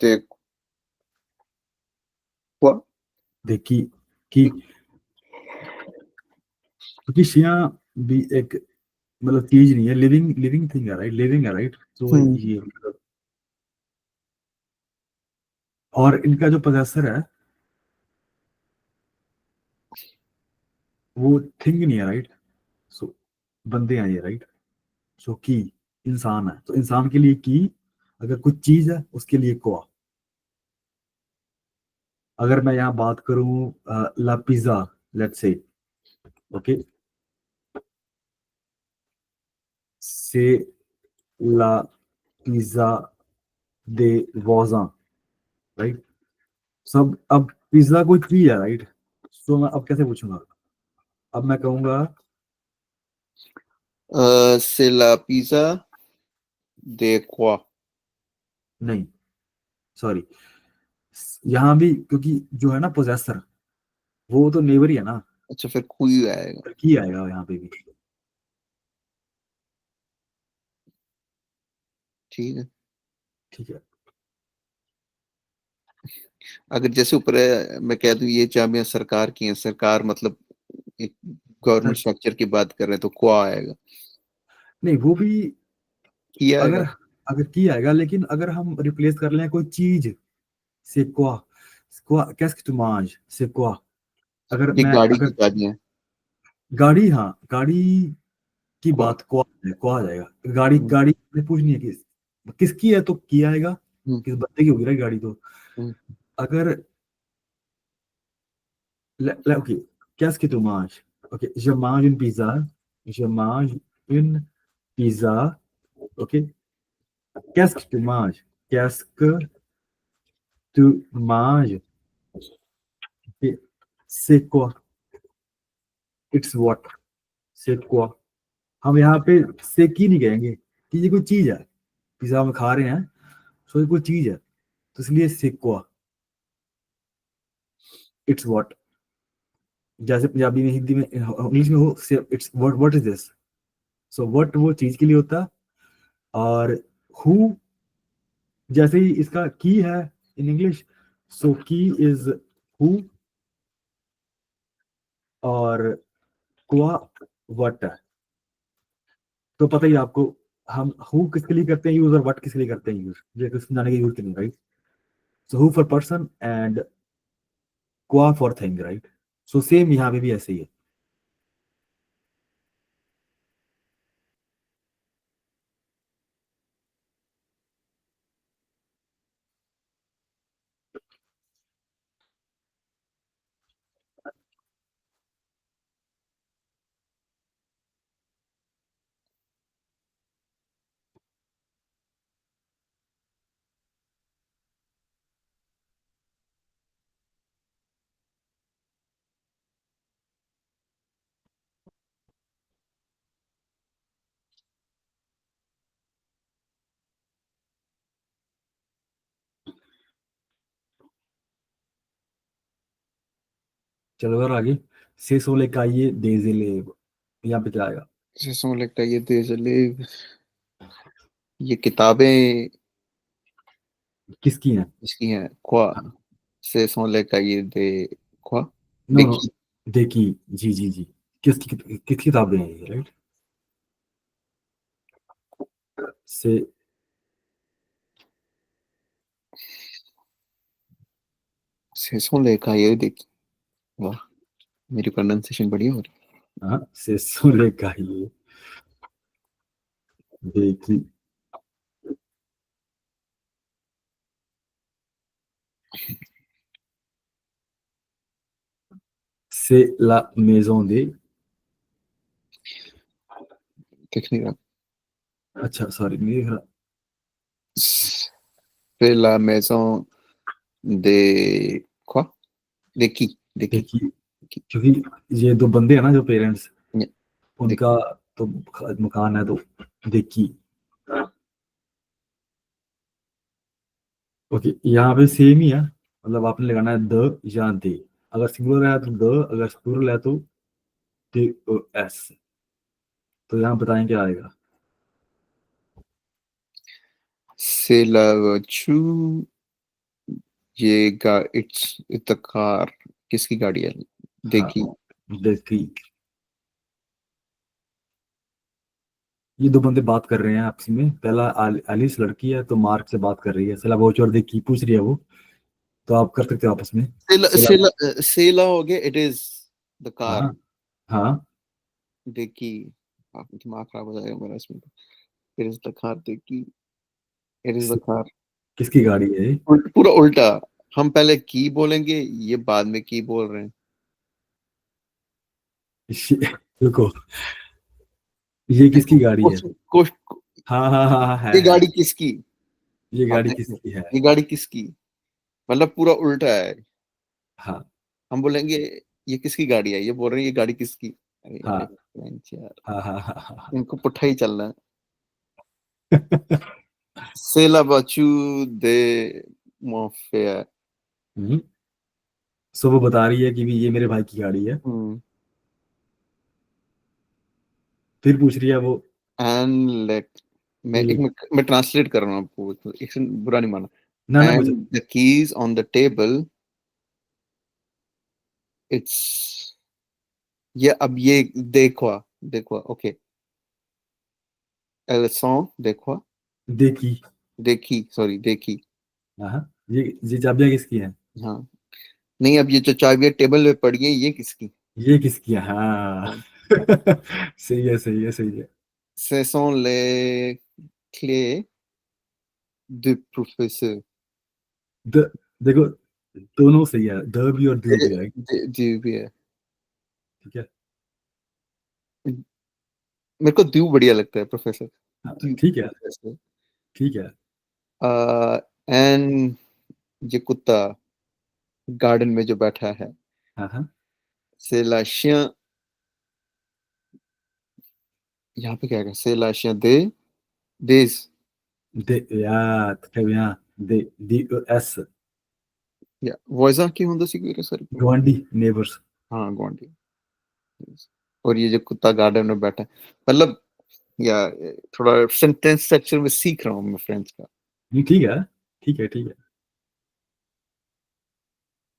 Speaker 2: de quoi?
Speaker 1: देखी कि, क्योंकि शिया भी एक मतलब चीज नहीं है, लिविंग थिंग है, राइट, लिविंग है, राइट, तो ये मतलब, और इनका जो पोजेसर है वो थिंग नहीं है, राइट, सो बंदे हैं ये, राइट, सो की इंसान है, तो इंसान के लिए की, अगर कुछ चीज है उसके लिए कोआ। अगर मैं यहाँ बात करूं ला पिज्जा, लेट्स से, ओके, से ला पिज्जा दे वॉजा, राइट, सब अब पिज्जा कोई चीज है, राइट, सो मैं अब कैसे पूछूंगा? अब मैं कहूंगा
Speaker 2: c'est la pizza de quoi?
Speaker 1: नहीं, सॉरी, यहाँ भी क्योंकि जो है ना पोजेसर, वो तो नेबर ही है ना,
Speaker 2: अच्छा, फिर कोई आएगा।
Speaker 1: फिर की आएगा यहाँ पे भी।
Speaker 2: ठीक है।
Speaker 1: ठीक है,
Speaker 2: अगर जैसे ऊपर है, मैं कह दूं ये चाबियां सरकार की हैं, सरकार मतलब एक गवर्नमेंट स्ट्रक्चर की बात कर रहे हैं, तो क्या आएगा?
Speaker 1: नहीं वो भी
Speaker 2: किया
Speaker 1: अगर
Speaker 2: आएगा।
Speaker 1: अगर की आएगा, लेकिन अगर हम रिप्लेस कर लें कोई चीज से क्वा, क्वा qu'est-ce que tu manges, c'est quoi, अगर
Speaker 2: ये
Speaker 1: मैं
Speaker 2: गाड़ी की
Speaker 1: अगर
Speaker 2: चाबियां।
Speaker 1: गाड़ी, हाँ गाड़ी की
Speaker 2: क्या?
Speaker 1: बात क्वा आ जाएगा। गाड़ी गाड़ी में पूछनी है किसकी है, तो की आएगा, किस बंदे की होगी ना गाड़ी, तो अगर ok, qu'est-ce que tu manges? Ok, je mange une pizza. Je mange une pizza. Ok, qu'est-ce que tu manges? qu'est-ce que tu manges? Et c'est quoi? It's what? C'est quoi? हम यहाँ पे से की नहीं कहेंगे कि ये कोई चीज है, पिज्जा हम खा रहे हैं, सो ये कोई चीज है, तो इसलिए से quoi? It's what? जैसे पंजाबी में, हिंदी में, इंग्लिश में हो से it's what is this, so what वो चीज के लिए होता है। और हु, जैसे ही इसका की है इन इंग्लिश, सो की इज हु, और क्वा व्हाट है। तो पता ही आपको, हम हु किसके लिए करते हैं यूज और व्हाट किसके लिए करते हैं यूज, ये कुछ समझाने के यूज नहीं, right. So who for person and what for thing, right. So same यहाँ पे भी ऐसे ही है। चलो अगर आगे, से सोले का ये डेजिले, यहाँ पे क्या आएगा?
Speaker 2: Ce sont les cahiers des élèves. ये किताबें
Speaker 1: किसकी है?
Speaker 2: इसकी हैं quoi? Ce sont les cahiers des quoi?
Speaker 1: No
Speaker 2: Des
Speaker 1: no,
Speaker 2: qui?
Speaker 1: देखी, जी जी जी, किसकी किताबें हैं ये, राइट। से
Speaker 2: Ce sont les cahiers des qui? वाह, मेरी प्रोनाउंसिएशन बढ़िया हो रही है।
Speaker 1: हाँ, से सोले का ये देखी, c'est la maison des,
Speaker 2: देख नहीं रहा।
Speaker 1: अच्छा सॉरी, मेरा
Speaker 2: C'est la maison des quoi? Des qui? Des qui?
Speaker 1: देखी, क्योंकि ये दो बंदे हैं ना जो पेरेंट्स,
Speaker 2: Yeah,
Speaker 1: उनका तो मकान है, तो देखी। ओके, यहाँ पे सेम ही है, मतलब आपने लगाना है द या दे। अगर सिंगुलर है तो द, अगर प्लूरल है तो दे एस। तो यहाँ बताएं क्या आएगा?
Speaker 2: c'est la voiture. ये इट्स द कार। किसकी गाड़ी है? देखी।
Speaker 1: हाँ, देखी। ये दो बंदे बात कर रहे हैं आपस में, पहला एलिस लड़की है तो मार्क से बात कर रही है, सिला वोचर देखी पूछ रही है वो, तो आप कर सकते हो आपस में। सिला,
Speaker 2: सेला हो गया। It is the car.
Speaker 1: हाँ हाँ,
Speaker 2: देखी। आप दिमाग खराब हो जाएगा मेरा इसमें। It is the car. देखी। It is the car.
Speaker 1: किसकी गाड़ी है ये?
Speaker 2: पूरा उल्टा। हम पहले की बोलेंगे, ये बाद में की बोल रहे हैं।
Speaker 1: रुको, ये किसकी गाड़ी है? हाँ हाँ हाँ हाँ,
Speaker 2: ये
Speaker 1: है।
Speaker 2: गाड़ी किसकी?
Speaker 1: ये
Speaker 2: आप
Speaker 1: गाड़ी
Speaker 2: देखो,
Speaker 1: किसकी है?
Speaker 2: ये गाड़ी किसकी, मतलब पूरा उल्टा है।
Speaker 1: हाँ
Speaker 2: हम बोलेंगे ये किसकी गाड़ी है, ये बोल रहे हैं ये गाड़ी किसकी। अरे
Speaker 1: हाँ
Speaker 2: यार, फ्रेंच यार,
Speaker 1: हाँ हाँ हाँ हाँ।
Speaker 2: इनको पुट्ठा ही चलना है। सेला बाचू दे मोफे।
Speaker 1: सो वो बता रही है कि भी ये मेरे भाई की गाड़ी है, फिर पूछ रही है वो,
Speaker 2: एंड लेट
Speaker 1: ये
Speaker 2: मैं ट्रांसलेट कर रहा हूँ आपको, एक बुरा नहीं माना।
Speaker 1: ना ना कुछ,
Speaker 2: and the keys on the table. It's ये, अब ये देखो, देखो ओके। एल्सों देखो।
Speaker 1: देखी।
Speaker 2: देखी, सॉरी देखी।
Speaker 1: हाँ, ये चाबियां किसकी हैं?
Speaker 2: हाँ, नहीं, अब ये जो चाबियां टेबल पे पड़ी है, ये किसकी?
Speaker 1: ये किसकी है? हाँ।
Speaker 2: हाँ।
Speaker 1: सही है सही है सही है।
Speaker 2: Ce sont les clés du professeur।
Speaker 1: The, देखो, दोनों सही है, द भी और दू भी है,
Speaker 2: जी भी है।
Speaker 1: ठीक है।
Speaker 2: मेरे को द्यू बढ़िया लगता है, प्रोफेसर।
Speaker 1: हाँ,
Speaker 2: द्यू
Speaker 1: ठीक है
Speaker 2: प्रोफेसर।
Speaker 1: ठीक है।
Speaker 2: एंड ये कुत्ता गार्डन में जो बैठा है,
Speaker 1: हाँ हाँ
Speaker 2: c'est la chien, यहाँ पे क्या है, c'est la chien des,
Speaker 1: या très bien des
Speaker 2: या voisin की होंगे सीखिए सर,
Speaker 1: गवांडी नेबर्स
Speaker 2: हाँ गुआंढी। और ये जो कुत्ता गार्डन में बैठा है, मतलब या थोड़ा सेंटेंस स्ट्रक्चर में सीख रहा हूँ मैं फ्रेंच का।
Speaker 1: ठीक है ठीक है ठीक है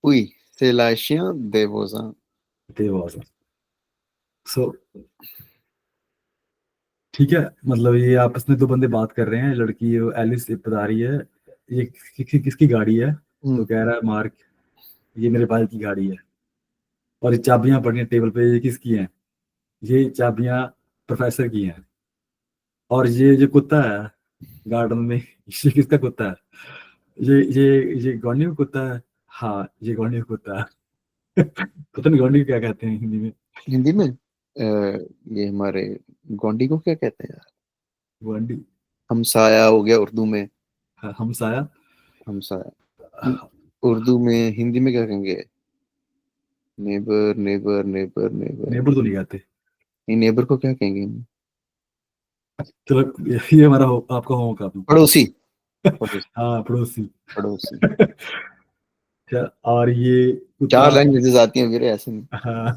Speaker 2: Oui, c'est la chien des voisins.
Speaker 1: ते was सो ठीक है मतलब ये आपस में दो बंदे बात कर रहे हैं, लड़की एलिस बता रही है ये किसकी गाड़ी है, तो कह रहा है मार्क ये मेरे भाई की गाड़ी है, और ये चाबियां पड़ी हैं टेबल पे, ये किसकी हैं, ये चाबियां प्रोफेसर की हैं, और ये जो कुत्ता है गार्डन में ये किसका कुत्ता है, ये गॉर्नी का कुत्ता है, हाँ ये गॉर्नी का कुत्ता है पता नहीं गॉर्नी को क्या कहते हैं हिंदी में,
Speaker 2: हिंदी में ये हमारे गोंडी को क्या कहते हैं यार,
Speaker 1: गॉर्नी,
Speaker 2: हमसाया हो गया उर्दू में,
Speaker 1: हाँ, हमसाया,
Speaker 2: हमसाया उर्दू में, हिंदी में क्या कहेंगे, neighbour neighbour neighbour neighbour,
Speaker 1: neighbour तो नहीं कहते,
Speaker 2: नहीं नेबर को क्या कहेंगे,
Speaker 1: चलो ये हमारा आपका होगा अभी
Speaker 2: पड़ोसी, पड़ोसी,
Speaker 1: हाँ पड़ोसी
Speaker 2: पड़ोसी।
Speaker 1: अच्छा, और ये
Speaker 2: चार
Speaker 1: कुत्ता,
Speaker 2: लैंग्वेजेस आती हैं मेरे, ऐसे नहीं।
Speaker 1: हाँ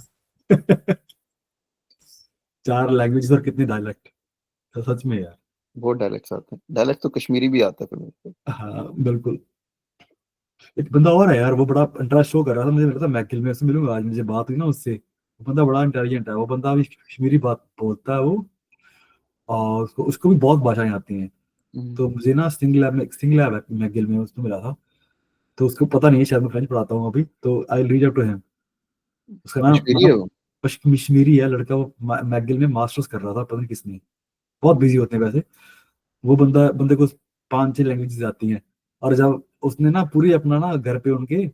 Speaker 1: 4 लैंग्वेज और कितने डायलेक्ट, तो सच में यार,
Speaker 2: बहुत डायलेक्ट्स आते हैं, डायलेक्ट तो कश्मीरी भी आता है फिर मेरे को।
Speaker 1: हाँ बिल्कुल। एक बंदा और है यार, वो बड़ा इंटरेस्ट शो कर रहा था, मुझे लगा था मैकिल में उससे मिलूंगा आज, मुझे बात हुई ना उससे, वो बंदा बड़ा इंटेलिजेंट है, वो बंदा अभी कश्मीरी बात बोलता है वो, और उसको उसको भी बहुत भाषाएं आती हैं, तो मुझे ना स्टिंग लैब है मैगिल में, उसमें मिला था, तो उसको पता नहीं है, शायद मैं फ्रेंच पढ़ाता हूँ अभी, तो I reach out to him, उसका नाम
Speaker 2: कश्मीरी है
Speaker 1: मतलब
Speaker 2: वो।
Speaker 1: कश्मीरी है लड़का, वो मैगिल में मास्टर्स कर रहा था, पता नहीं किसने, बहुत बिजी होते हैं वैसे, वो बंदे को 5-6 लैंग्वेजेस आती हैं, और जब उसने ना पूरी अपना ना घर पे उनके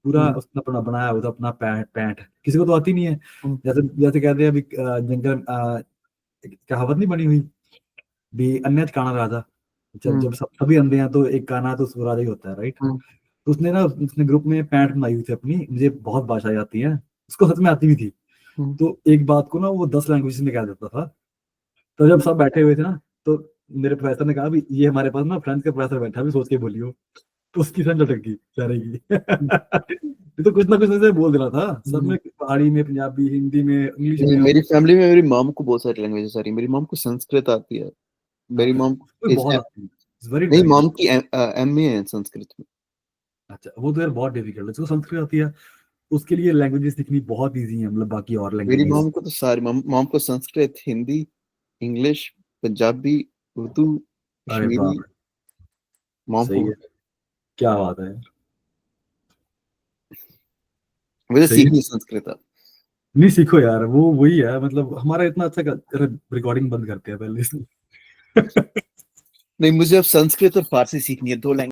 Speaker 1: पूरा उसने अपना बनाया हुआ था अपना पैंट पैंट, किसी को तो आती नहीं है, जैसे जैसे कहते हैं अभी जंगल कहावत नहीं बनी हुई भी अन्य काना राजा, जब जब सभी अंधे हैं तो एक काना तो उसको राजा ही होता है, राइट, तो उसने ना उसने ग्रुप में पैंट बनाई हुई थी अपनी, मुझे बहुत भाषाएं आती हैं, उसको सच में आती भी थी, तो एक बात को ना वो 10 लैंग्वेज में कह देता था, तो जब सब बैठे हुए थे ना, तो मेरे प्रोफेसर ने कहा भी ये हमारे पास ना फ्रेंच का प्रोफेसर बैठा, भी सोच के बोलियो, तो उसकी समझ अटक गई बेचारे की ये तो कुछ ना कुछ ऐसे बोल देना था सब में, पहाड़ी में, पंजाबी, हिंदी में, इंग्लिश में,
Speaker 2: मेरी फैमिली में मेरी मॉम को बहुत सारी लैंग्वेजेस आ रही है, मेरी मॉम को संस्कृत आती है, मेरी मॉम
Speaker 1: कोई
Speaker 2: इज,
Speaker 1: बहुत आती है, वेरी
Speaker 2: नहीं
Speaker 1: इंटेलिजेंट।
Speaker 2: मॉम की एमए है संस्कृत में।
Speaker 1: अच्छा वो तो यार बहुत डिफिकल्ट है, जिसको संस्कृत आती है उसके लिए लैंग्वेजेस सीखनी बहुत इजी है, मतलब बाकी और
Speaker 2: मेरी
Speaker 1: लैंग्वेजेस।
Speaker 2: मॉम को तो सारी, मॉम को संस्कृत, हिंदी, इंग्लिश, पंजाबी, उर्दू,
Speaker 1: अरे
Speaker 2: कश्मीरी,
Speaker 1: बाप रे,
Speaker 2: मॉम को।
Speaker 1: सही है, क्या बात है यार,
Speaker 2: मुझे
Speaker 1: सही है,
Speaker 2: सीखनी संस्कृत अब।
Speaker 1: नहीं सीखो यार, वो वही है, मतलब हमारा इतना अच्छा रिकॉर्डिंग बंद करते हैं पहले इसलिए
Speaker 2: नहीं मुझे अब संस्कृत और फारसी सीखनी है, 2 लैंग्वेज